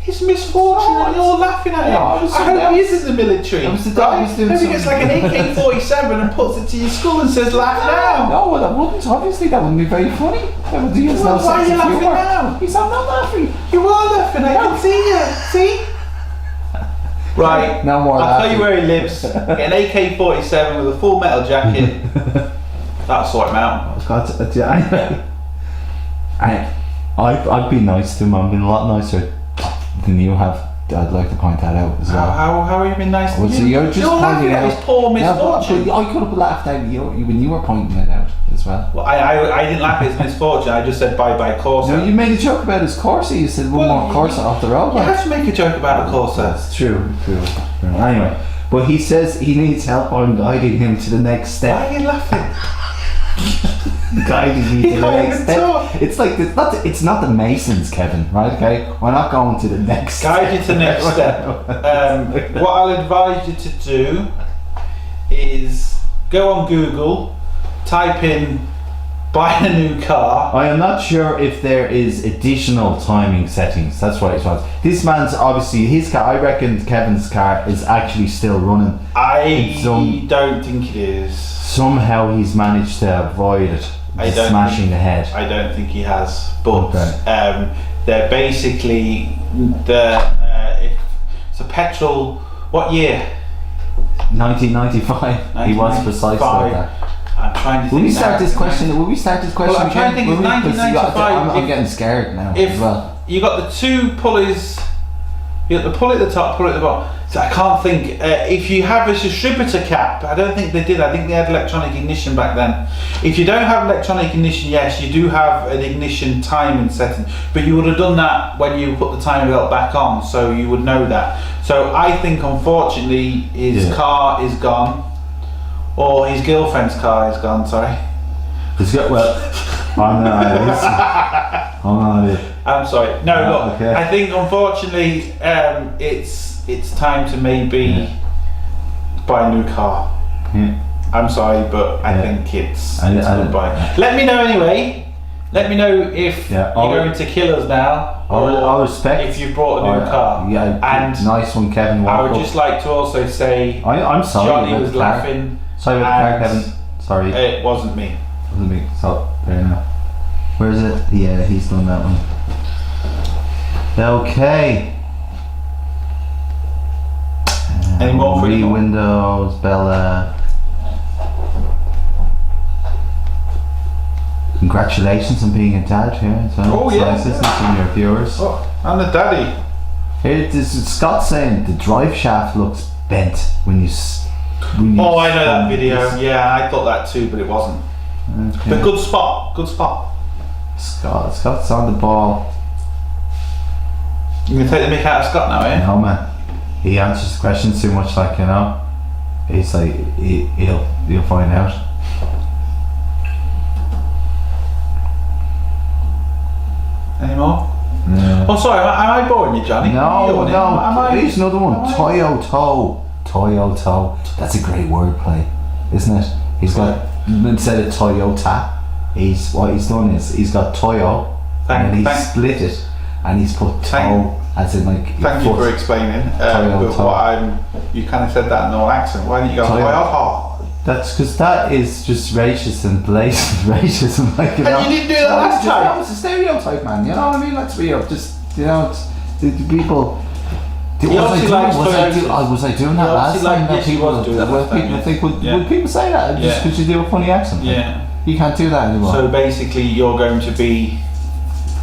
It's misfortune, and you're laughing at him. I hope he is in the military. Maybe he gets like an AK-47 and puts it to your skull and says, "Laugh now." No, well, that wouldn't. Obviously, that wouldn't be very funny. That would be why are you laughing now? He's not laughing. You are laughing. I can see you. See? Right. No more. I'll tell you where he lives. Get an AK-47 with a full metal jacket. That'll sort him out. I've been nice to him. I've been a lot nicer than you have. I'd like to point that out as well. How have you been nice to so you're just pointing out his poor misfortune. I could have laughed at you when you were pointing it out as well. Well, I didn't laugh at his misfortune. I just said bye Corsa. No, you made a joke about his Corsa. You said one more Corsa off the road. You have to make a joke about a Corsa. That's true. Anyway, but he says he needs help on guiding him to the next step. Why are you laughing? Guiding me to the next step. It's like it's not the Masons, Kevin. Right? Okay, we're not going to the next. Guide you to the next step. What I'll advise you to do is go on Google, type in "buy a new car." I am not sure if there is additional timing settings. That's what it was. This man's obviously his car. I reckon Kevin's car is actually still running. I don't think it is. Somehow he's managed to avoid it. Smashing the head. I don't think he has, but they're basically it's a petrol. What year? 1995. He was precise like that. I'm trying to think. Will we start this question? Well, I'm trying to think. It's 1995. I'm getting scared now as well. You got the two pulleys. You got the pulley at the top, pulley at the bottom. So I can't think. If you have a distributor cap, I don't think they did. I think they had electronic ignition back then. If you don't have electronic ignition, yes, you do have an ignition timing setting. But you would have done that when you put the timing belt back on, so you would know that. So I think, unfortunately, his car is gone, or his girlfriend's car is gone. Sorry. I'm sorry. No, look. Okay. I think unfortunately, it's time to maybe buy a new car. Yeah. I'm sorry, but I think it's time to buy. Let me know anyway. Let me know if you're going to kill us now, or I'll respect if you brought a new car. Yeah, and nice one, Kevin. I would just like to also say, I'm sorry. Johnny was laughing. Sorry about the car, Kevin. Sorry. It wasn't me. So there now. Where is it? Yeah, he's done that one. Okay. Any more for you? Windows, Bella. Congratulations on being a dad here. So nice listening from your viewers. Oh, I'm a daddy. Here, Scott's saying the drive shaft looks bent when you. I know that video. Yeah, I thought that too, but it wasn't. Okay. But good spot. Scott's on the ball. You're going to take the mick out of Scott now, eh? No man, he answers the questions too much. Like, you know, he's like he'll find out. Any more? Yeah. Oh, sorry, am I boring you, Johnny? No. Am Here's another one. Toyota. That's a great wordplay, isn't it? He's got, instead of Toyota, what he's done is he's got Toyo, and then he's split it, and he's put toe as in like. Thank you for explaining. But you kind of said that in no accent. Why didn't you go Toyota? That's because that is just racist and blatant racism. Like, you know, and you didn't do that last time. That was a stereotype, man. You know what I mean? Let's be up. Just, you know, the people. Was I doing that last time? That people think would people say that just because you do a funny accent? Yeah. You can't do that anymore. So basically, you're going to be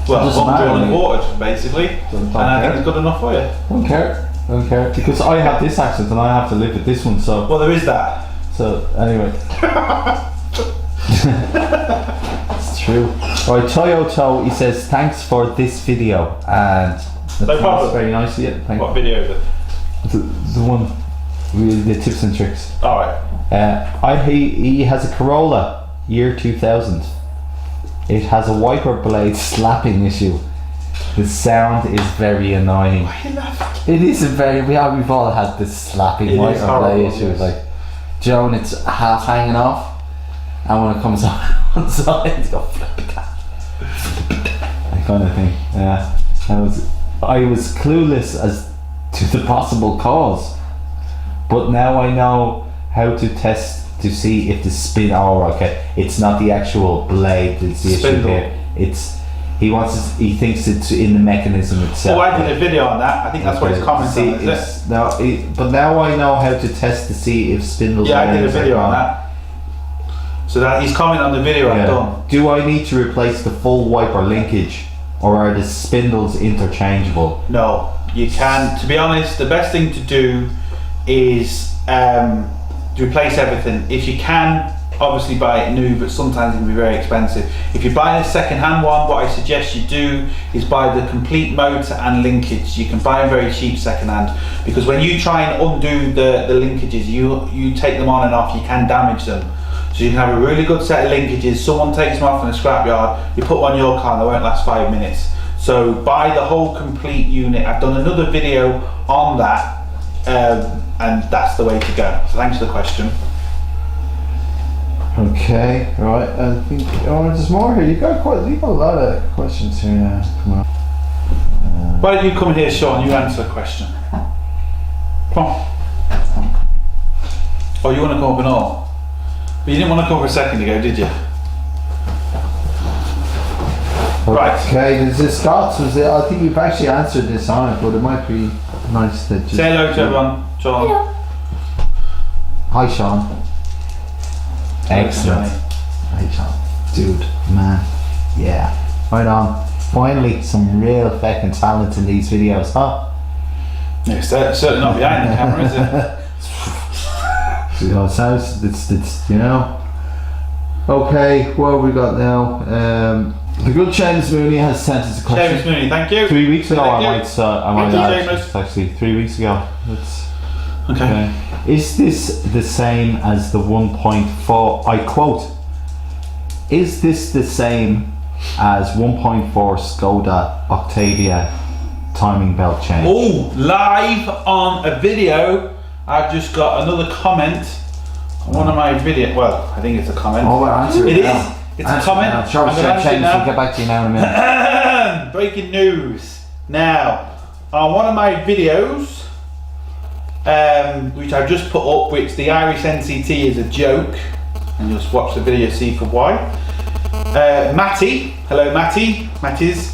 underwater, basically, and I think it's good enough for you. Don't care because I have this accent and I have to live with this one. So well, there is that. So anyway, it's true. Right, Toyota. He says thanks for this video and. No problem. Very nice. Yeah. What video is it? The one with the tips and tricks. All right. He has a Corolla, year 2000. It has a wiper blade slapping issue. The sound is very annoying. Why are you laughing? It is a very. We've all had this slapping wiper blade issue. Yes. Like, Joan, it's half hanging off, and when it comes on one side, it's got flip it down. That kind of thing. Yeah. I was clueless as to the possible cause, but now I know how to test to see if the spin. It's not the actual blade that's the issue here. He thinks it's in the mechanism itself. Oh, I did a video on that. I think that's what his comments on, is it? But now I know how to test to see if spindles. Yeah, I did a video on that. So that he's commenting on the video I've done. Do I need to replace the full wiper linkage? Or are the spindles interchangeable? No, you can. To be honest, the best thing to do is replace everything. If you can, obviously buy it new, but sometimes it can be very expensive. If you're buying a second-hand one, what I suggest you do is buy the complete motor and linkage. You can buy them very cheap second-hand, because when you try and undo the linkages, you take them on and off, you can damage them. So you can have a really good set of linkages, someone takes them off in a scrapyard, you put one in your car and they won't last 5 minutes. So buy the whole complete unit. I've done another video on that, and that's the way to go. So thanks for the question. Okay, right, I think, there's more here. You've got a lot of questions here now. Come on. Why don't you come here, Sean, you answer a question. Come on. Oh, you want to come up and all? But you didn't want to come for a second ago, did you? Right. Okay, there's this Scott's. I think we've actually answered this on it, but it might be nice to just... Say hello to everyone, Sean. Hello. Hi, Sean. Excellent. Hi, Sean. Dude, man. Yeah. Right on. Finally, some real fucking talent in these videos, huh? Yeah, certainly not behind the camera, is it? You know, it's you know. Okay, what have we got now? The good Seamus Mooney has sent us a question. Seamus Mooney, thank you. 3 weeks ago, I might add. Seamus. It's actually 3 weeks ago. Okay. Is this the same as the 1.4? I quote. Is this the same as 1.4 Skoda Octavia timing belt change? Oh, live on a video. I've just got another comment on one of my videos. Well, I think it's a comment. Oh, well, answer it now. It's a comment. I'm going to answer it now. I'll get back to you now in a minute. Breaking news. Now, on one of my videos, which I've just put up, which the Irish NCT is a joke, and you'll just watch the video, see for why. Matty, hello Matty, Matty's.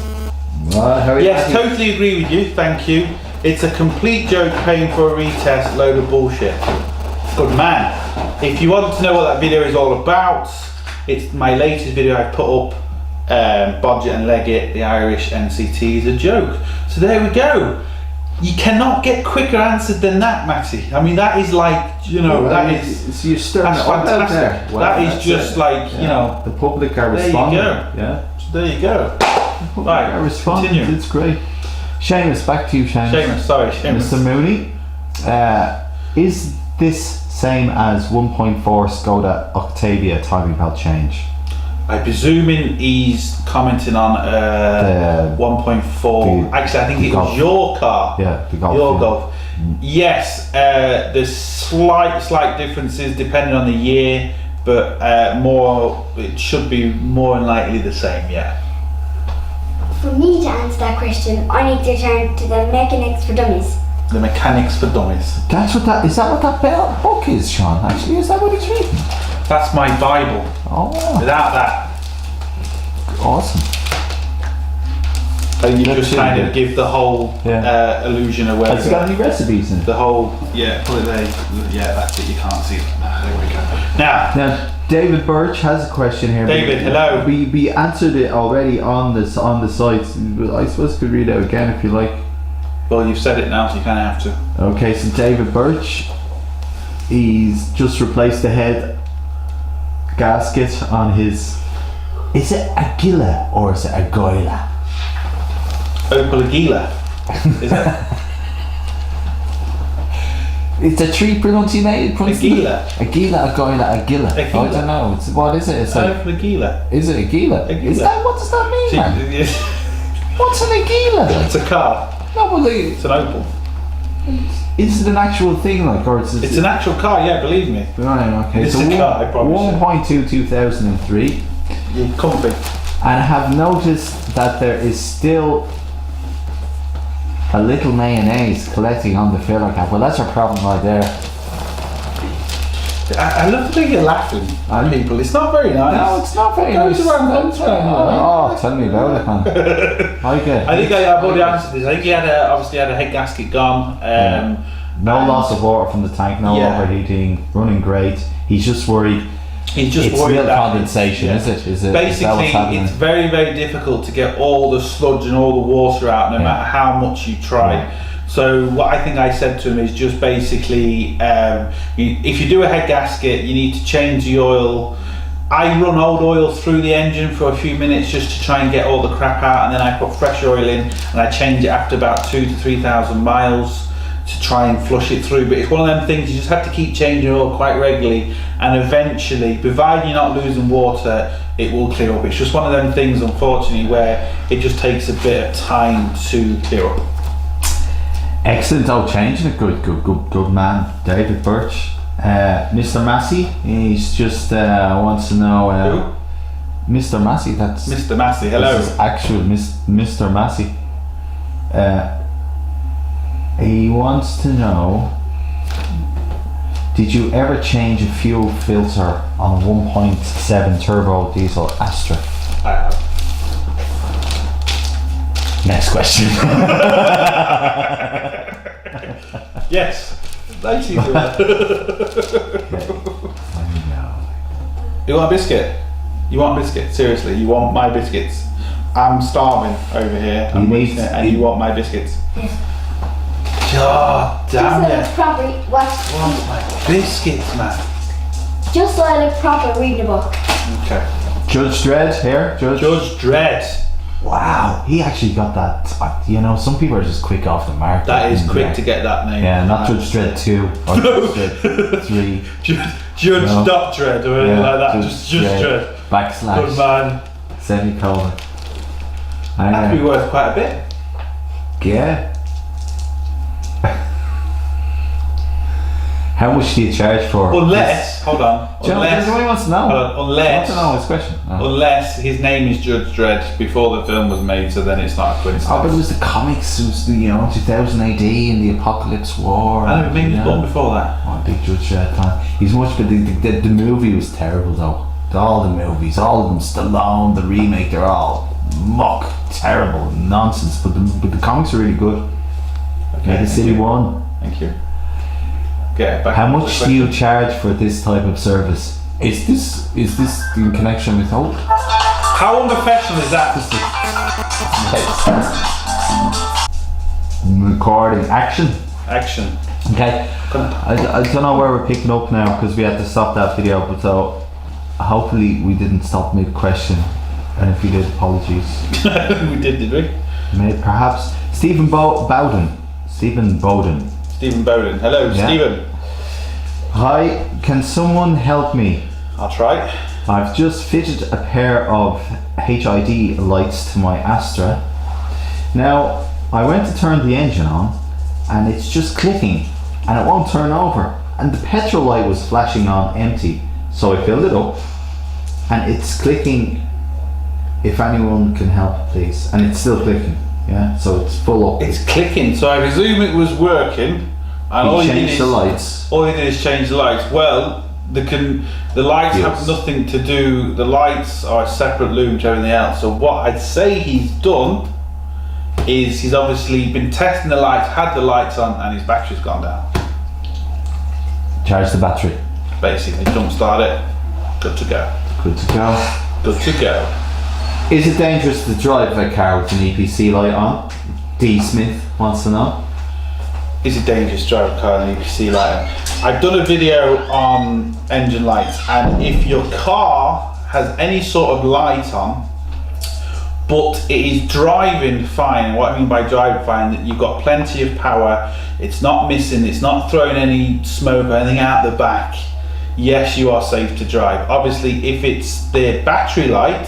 Yes, totally agree with you, thank you. It's a complete joke, paying for a retest, load of bullshit. Good man. If you want to know what that video is all about, it's my latest video I put up, bodgit and leggit, the Irish NCT is a joke. So there we go. You cannot get quicker answered than that, Matty. I mean, that is like, you know, well, that is, so you're that's fantastic. well, that is just like, you know, the public are responding. There you go. Yeah. There you go. Right, I responded. continue. It's great. Seamus, back to you, Seamus. Seamus. Mr. Mooney, is this same as 1.4 Skoda Octavia timing belt change? I'm presuming he's commenting on The 1.4. Actually, I think it was Golf. your car. Yeah, the Golf. Your yeah. Golf. Yes, there's slight differences depending on the year, but it should be more than likely the same. Yeah. For me to answer that question, I need to turn to the Mechanics for Dummies. The Mechanics for Dummies. Is that what that book is, Sean? Actually, is that what it's reading? That's my Bible. Oh, Without that, awesome. you Let's just see, kind yeah. of give the whole illusion of where Has it got any recipes in it? the whole put it there. Yeah, that's it. You can't see it. There we go. Now, David Birch has a question here. David, hello. We answered it already on the site. I suppose could read it out again if you like. well, you've said it now, so you kind of have to. Okay, so David Birch, he's just replaced the head gasket on his. Is it a Gila or is it a Goila? Opel Agila, is it? It's a tree pronunciation. Agila. A Gila, a Goila, a Gila. I don't know. What is it? It's like, Opel Agila. is it a Gila? Agila. Is that what does that mean, man? It's What's an Agila? a car. No, well, It's an Opel. is it an actual thing, like, or is it? It's an actual car. Yeah, believe me. Right, okay. It's So a car, I promise you. 1.2 2003, You're comfy. and I have noticed that there is still a little mayonnaise collecting on the filler cap. Well, that's a problem right there. I love the way you're laughing at people. It's not very nice. No, it's not very It goes nice. around the time, Oh, tell me about it, man. Like it. I think I've already answered this. I think he obviously had a head gasket gone. No and loss of water from the tank, no Yeah. overheating, running great. He's just worried. He's just It's worried milk that condensation, yeah. is it? Is that Basically, what's happening? it's very, very difficult to get all the sludge and all the water out, no Yeah. matter how much you try. Yeah. So what I think I said to him is just basically, if you do a head gasket, you need to change the oil. I run old oil through the engine for a few minutes just to try and get all the crap out, and then I put fresh oil in and I change it after about 2,000 to 3,000 miles to try and flush it through. But it's one of them things you just have to keep changing oil quite regularly, and eventually, provided you're not losing water, it will clear up. It's just one of them things, unfortunately, where it just takes a bit of time to clear up. Excellent. Oh, changing it. Good man. David Birch. Mr. Massey, he's just wants to know. Mr. Massey, that's Mr. Massey, hello. This is actual Mr. Massey. He wants to know: did you ever change a fuel filter on a 1.7 turbo diesel Astra? I have. Next question. Yes. Thank you for that. You want a biscuit? You want a biscuit? Seriously, you want my biscuits? I'm starving over here. I'm waiting, and you want my biscuits? God Just damn so I it. look proper, Want my biscuits, man. just so I look proper, read the book. Okay. Judge Dredd here. Judge Dredd. Wow, he actually got that. You know, some people are just quick off the mark. That is quick to get that name. Yeah, not Judge Dredd 2 or Judge Dredd 3. Judge No. Dot Dredd or anything like that. Just Dredd. Backslash. Good man. Semicolon. That could be worth quite a bit. Yeah. How much do you charge for? Unless, hold on. Unless, Unless, wants to know. hold on, unless, wants to know his question. Oh. unless his name is Judge Dredd before the film was made, so then it's not a coincidence. Oh, but it was the comics, it was the, 2000 AD and the Apocalypse War. I never and, made was born before that. Oh, big Judge Dredd fan. He's much, but the movie was terrible though. All the movies, all of them, Stallone, the remake, they're all muck, terrible, nonsense. But the comics are really good. Okay, The City One. Thank you. Okay, back How to the much do you charge for this type of service? Is this in connection with Hope? How unprofessional is that? Recording action. Action. Okay. I don't know where we're picking up now because we had to stop that video, but so hopefully we didn't stop mid question. And if we did, apologies. We did we? Maybe perhaps Stephen Bowden. Stephen Bowden. Stephen Bowden. Hello, Yeah. Stephen. Hi, can someone help me? I'll try. I've just fitted a pair of HID lights to my Astra. Now, I went to turn the engine on and it's just clicking and it won't turn over. And the petrol light was flashing on empty. So I filled it up and it's clicking. If anyone can help, please. And it's still clicking. Yeah, so it's full up. It's clicking, so I presume it was working. And all You you did changed is the lights. all you did is change the lights. Well, the lights Yes. have nothing to do. The lights are a separate loom to everything else. So what I'd say he's done is he's obviously been testing the lights, had the lights on, and his battery's gone down. Charge the battery. Basically, jump start it. Good to go. Good to go. Good to go. Is it dangerous to drive a car with an EPC light on? D. Smith wants to know. Is it dangerous to drive a car in EPC light? I've done a video on engine lights, and if your car has any sort of light on, but it is driving fine, and what I mean by driving fine, that you've got plenty of power, it's not missing, it's not throwing any smoke or anything out the back, yes, you are safe to drive. Obviously, if it's the battery light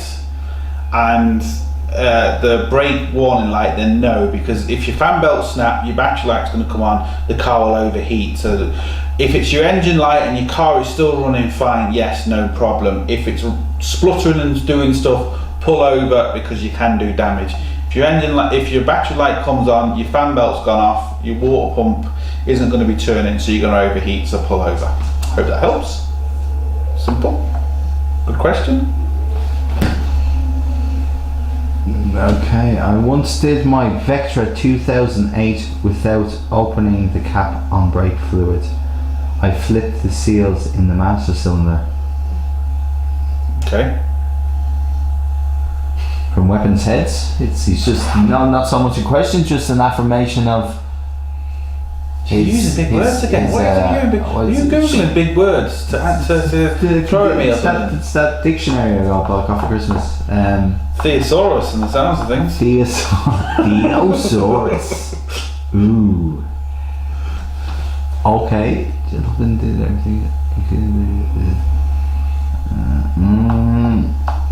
and the brake warning light, then no, because if your fan belt snap, your battery light's going to come on, the car will overheat. So if it's your engine light and your car is still running fine, yes, no problem. If it's spluttering and doing stuff, pull over, because you can do damage. If your battery light comes on, your fan belt's gone off, your water pump isn't going to be turning, so you're going to overheat, so pull over. Hope that helps. Simple. Good question. Okay, I once did my Vectra 2008 without opening the cap on brake fluid. I flipped the seals in the master cylinder. Okay. From Weapons Heads, he's just not so much a question, just an affirmation of. You're using big words again. What are you googling big words to throw at me or something? It's that dictionary I got back off for Christmas. Thesaurus and the sounds of things. Theosaurus. Ooh. Okay. Gentlemen did everything.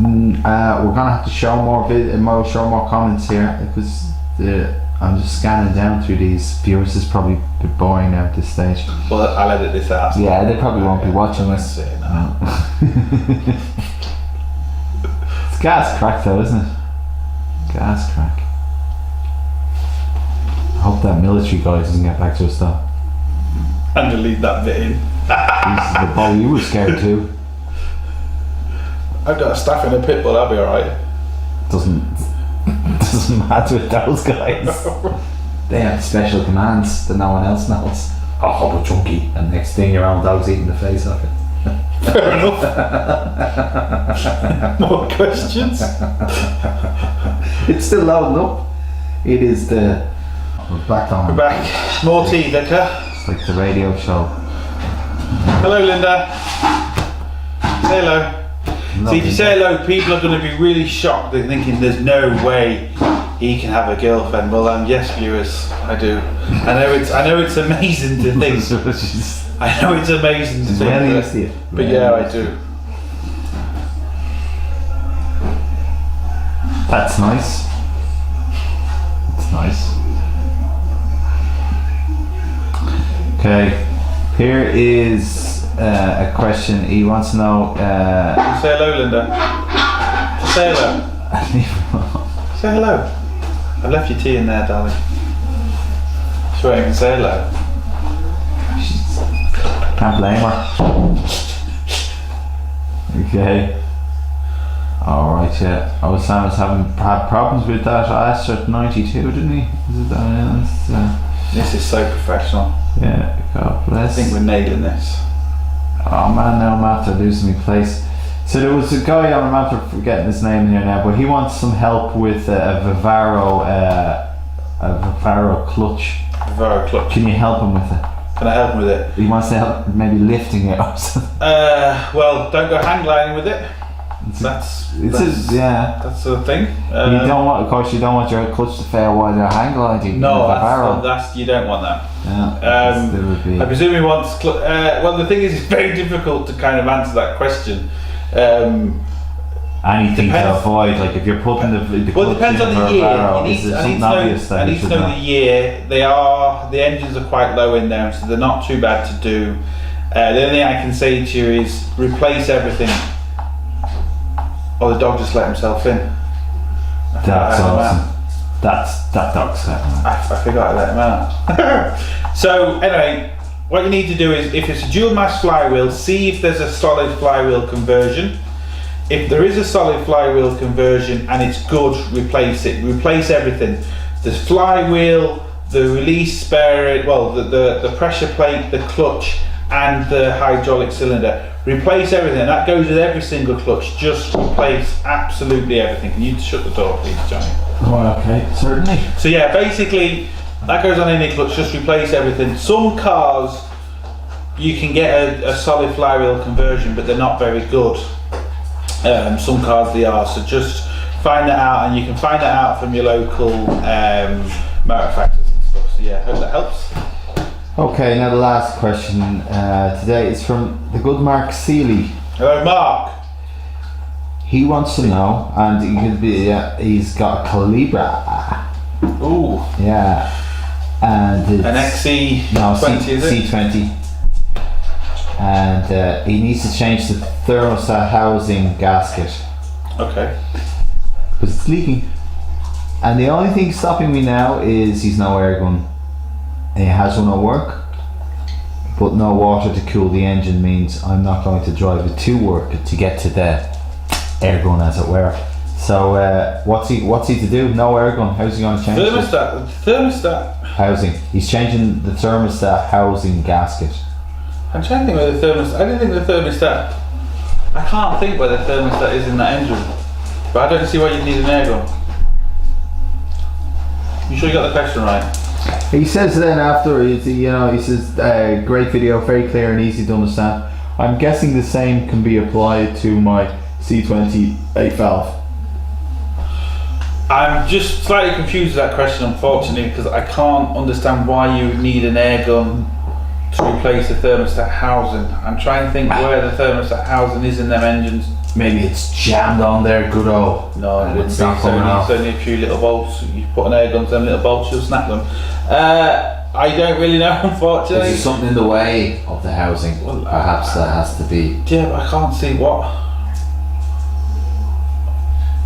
We're gonna have to show more comments here, because I'm just scanning down through these. Viewers is probably a bit boring now at this stage. Well, I'll edit this out. Yeah, they probably won't be watching this. No. It's gas crack though, isn't it? Gas crack. I hope that military guy doesn't get back to us though. And to leave that bit in. The boy, you were scared too. I've got a staff in a pit, but I'll be alright. Doesn't matter with those guys. They have special commands that no one else knows. Oh, hobble chunky, and next thing your own dog's eating the face off it. Fair enough. More questions? It's still loading up. It is the. We're back on. We're back. More tea, Vicar. It's like the radio show. Hello, Linda. Say hello. See, if you say hello, people are going to be really shocked. They're thinking there's no way he can have a girlfriend. Well, yes, viewers, I do. I know it's amazing to think. I know it's amazing to think. But yeah, I do. That's nice. That's nice. Okay, here is a question. He wants to know. Say hello, Linda. Just say hello. Say hello. I left your tea in there, darling. Sure, you can say hello. Can't blame her. Okay. Alright, yeah. Sam was had problems with that Astra 92, didn't he? Is it that? This is so professional. Yeah, God bless. I think we're nailing this. Oh man, now I'm after losing my place. So there was a guy, I'm after forgetting his name here now, but he wants some help with a Vivaro clutch. Vivaro clutch. Can you help him with it? Can I help him with it? He wants to help maybe lifting it or something. Well, don't go hang gliding with it. That's yeah. that's the thing. You don't want, of course, you don't want your clutch to fail while you're hang gliding. No, with the barrel. that's you don't want that. Yeah, there would be. I presume he wants. Well, the thing is, it's very difficult to kind of answer that question. Anything to depends- avoid, like if you're putting the Well, it clutch depends in on for the a year. barrel, I is there need something to know, obvious that I you need to should know know? the year. The engines are quite low in them, so they're not too bad to do. The only thing I can say to you is replace everything. Oh, the dog just let himself in. That's awesome. That dog's clever. I forgot to let him out. So anyway, what you need to do is, if it's a dual mass flywheel, see if there's a solid flywheel conversion. If there is a solid flywheel conversion and it's good, replace it. Replace everything. The flywheel, the release bearing, well, the pressure plate, the clutch, and the hydraulic cylinder. Replace everything. That goes with every single clutch. Just replace absolutely everything. Can you shut the door, please, Johnny? Oh, okay, certainly. So yeah, basically that goes on any clutch. Just replace everything. Some cars you can get a solid flywheel conversion, but they're not very good. Some cars they are. So just find that out, and you can find that out from your local manufacturers and stuff. So yeah, hope that helps. Okay, now the last question today is from the good Mark Seeley. Hello, Mark. He wants to know, and he could be, he's got a Calibra. Ooh, Yeah. And it's an XC20, no, is it? C20. And he needs to change the thermostat housing gasket Okay. because it's leaking. And the only thing stopping me now is he's no air gun. And he has one at work, but no water to cool the engine means I'm not going to drive it to work to get to the air gun, as it were. So what's he to do? No air gun. How's he going to change it? Thermostat. Housing. He's changing the thermostat housing gasket. I'm trying to think where the thermostat. I didn't think the thermostat. I can't think where the thermostat is in that engine, but I don't see why you need an air gun. You sure you got the question right? He says then after, he says, great video, very clear and easy to understand. I'm guessing the same can be applied to my C20 8 valve. I'm just slightly confused with that question, unfortunately, because I can't understand why you would need an air gun to replace the thermostat housing. I'm trying to think where the thermostat housing is in them engines. Maybe it's jammed on there, good old. No, it wouldn't it's be. not It's coming off. only a few little bolts. You put an air gun to them little bolts, you'll snap them. I don't really know, unfortunately. Is there something in the way of the housing? Well, Perhaps that has to be. Yeah, but I can't see what.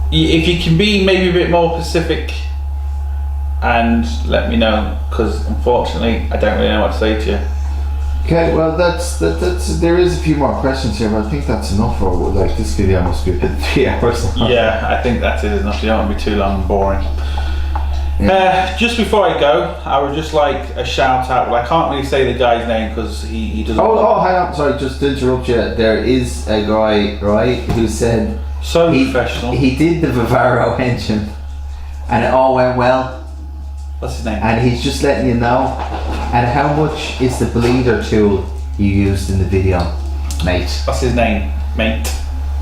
If you can be maybe a bit more specific and let me know, because unfortunately I don't really know what to say to you. Okay, well that's there is a few more questions here, but I think that's enough for this video must be about 3 hours long. Yeah, I think that is enough. You don't want to be too long and boring. Just before I go, I would just like a shout out. Well, I can't really say the guy's name because he doesn't. Oh, hang on, sorry, just to interrupt you. There is a guy, right, who said So professional. he did the Vivaro engine, and it all went well. What's his name? And he's just letting you know. And how much is the bleeder tool you used in the video, mate? What's his name, mate?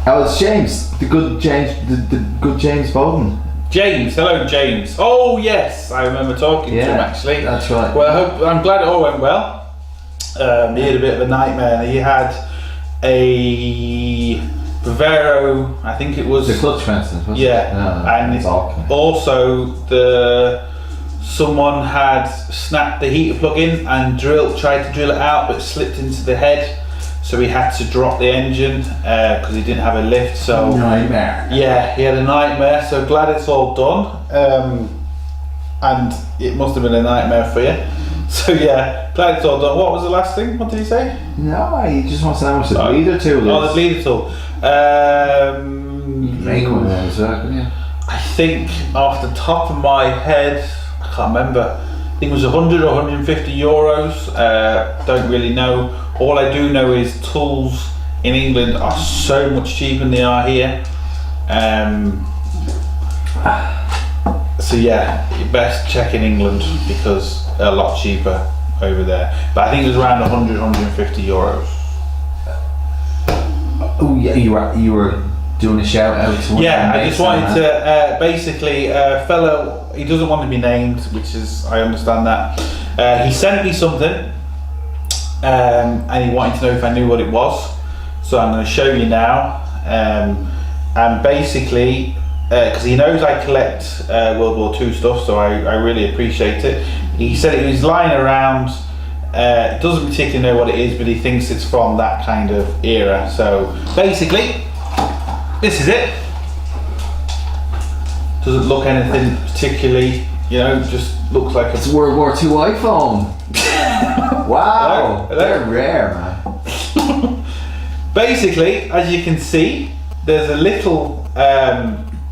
Oh, it's James, the good James Bowden. James. Hello, James. Oh yes, I remember talking to him actually. That's right. Well, I'm glad it all went well. He had a bit of a nightmare. He had a Vivaro, I think it was The clutch, for instance, wasn't it? yeah, and it's all clear. also someone had snapped the heater plug in and tried to drill it out, but slipped into the head, so he had to drop the engine because he didn't have a lift. So Nightmare. yeah, he had a nightmare. So glad it's all done, and it must have been a nightmare for you. So yeah, glad it's all done. What was the last thing? What did he say? No, he just wants to know how much the bleeder tool is. Oh, the bleeder tool. You can make one of those, couldn't you? I think off the top of my head, I can't remember. I think it was 100 or 150 euros. Don't really know. All I do know is tools in England are so much cheaper than they are here. So yeah, you best check in England because they're a lot cheaper over there. But I think it was around 100, 150 euros. Oh yeah, you were doing a shout out to one Yeah, of the I just mates wanted and that. to basically, fellow, he doesn't want to be named, which is, I understand that. He sent me something, and he wanted to know if I knew what it was. So I'm going to show you now. And basically, because he knows I collect World War II stuff, so I really appreciate it. He said it was lying around. Doesn't particularly know what it is, but he thinks it's from that kind of era. So basically, this is it. Doesn't look anything particularly, you know, just looks like It's a World War II iPhone. Wow, Hello? they're rare, man. Basically, as you can see, there's a little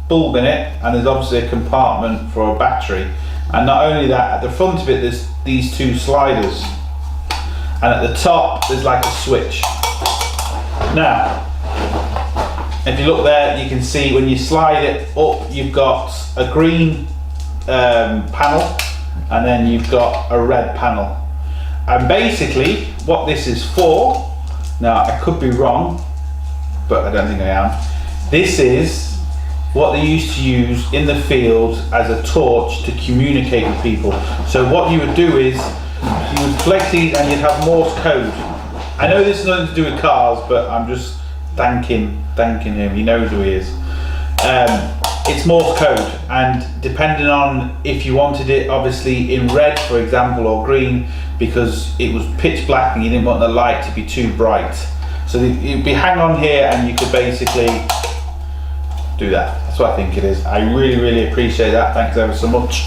bulb in it, and there's obviously a compartment for a battery. And not only that, at the front of it, there's these two sliders, and at the top, there's like a switch. Now, if you look there, you can see when you slide it up, you've got a green panel, and then you've got a red panel. And basically, what this is for, now I could be wrong, but I don't think I am. This is what they used to use in the field as a torch to communicate with people. So what you would do is, you would flex these and you'd have Morse code. I know this is nothing to do with cars, but I'm just thanking him, he knows who he is. It's Morse code, and depending on if you wanted it obviously in red, for example, or green, because it was pitch black and you didn't want the light to be too bright. So it'd be hang on here and you could basically do that. That's what I think it is. I really appreciate that. Thanks ever so much.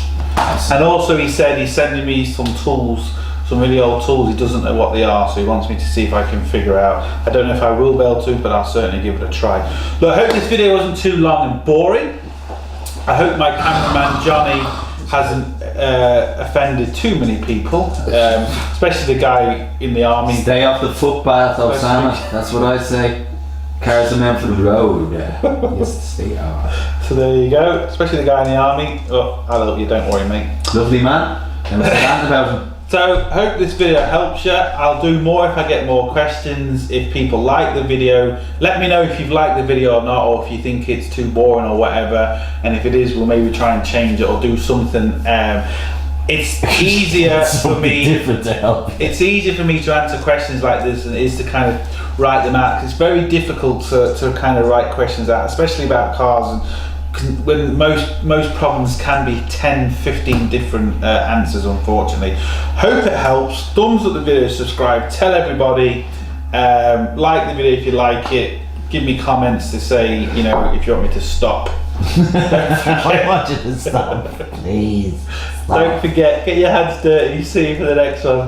And also he said he's sending me some tools, some really old tools. He doesn't know what they are, so he wants me to see if I can figure out. I don't know if I will be able to, but I'll certainly give it a try. Look, I hope this video wasn't too long and boring. I hope my cameraman Johnny hasn't offended too many people, especially the guy in the army. Stay off the footpath, Osama. That's what I say. Cars are meant for the road. Yes, stay off. So there you go, especially the guy in the army. Oh, I love you, don't worry mate. Lovely man. There was a band about him. So, hope this video helps you. I'll do more if I get more questions. If people like the video, let me know if you've liked the video or not, or if you think it's too boring or whatever. And if it is, we'll maybe try and change it or do something. It's easier for me. Different to help. It's easier for me to answer questions like this than it is to kind of write them out. 'Cause it's very difficult to kind of write questions out, especially about cars. And when most problems can be 10-15 different answers, unfortunately. Hope it helps. Thumbs up the video, subscribe, tell everybody, like the video if you like it, give me comments to say, you know, if you want me to stop. I want you to stop, please. Stop. Don't forget, get your hands dirty. See you for the next one.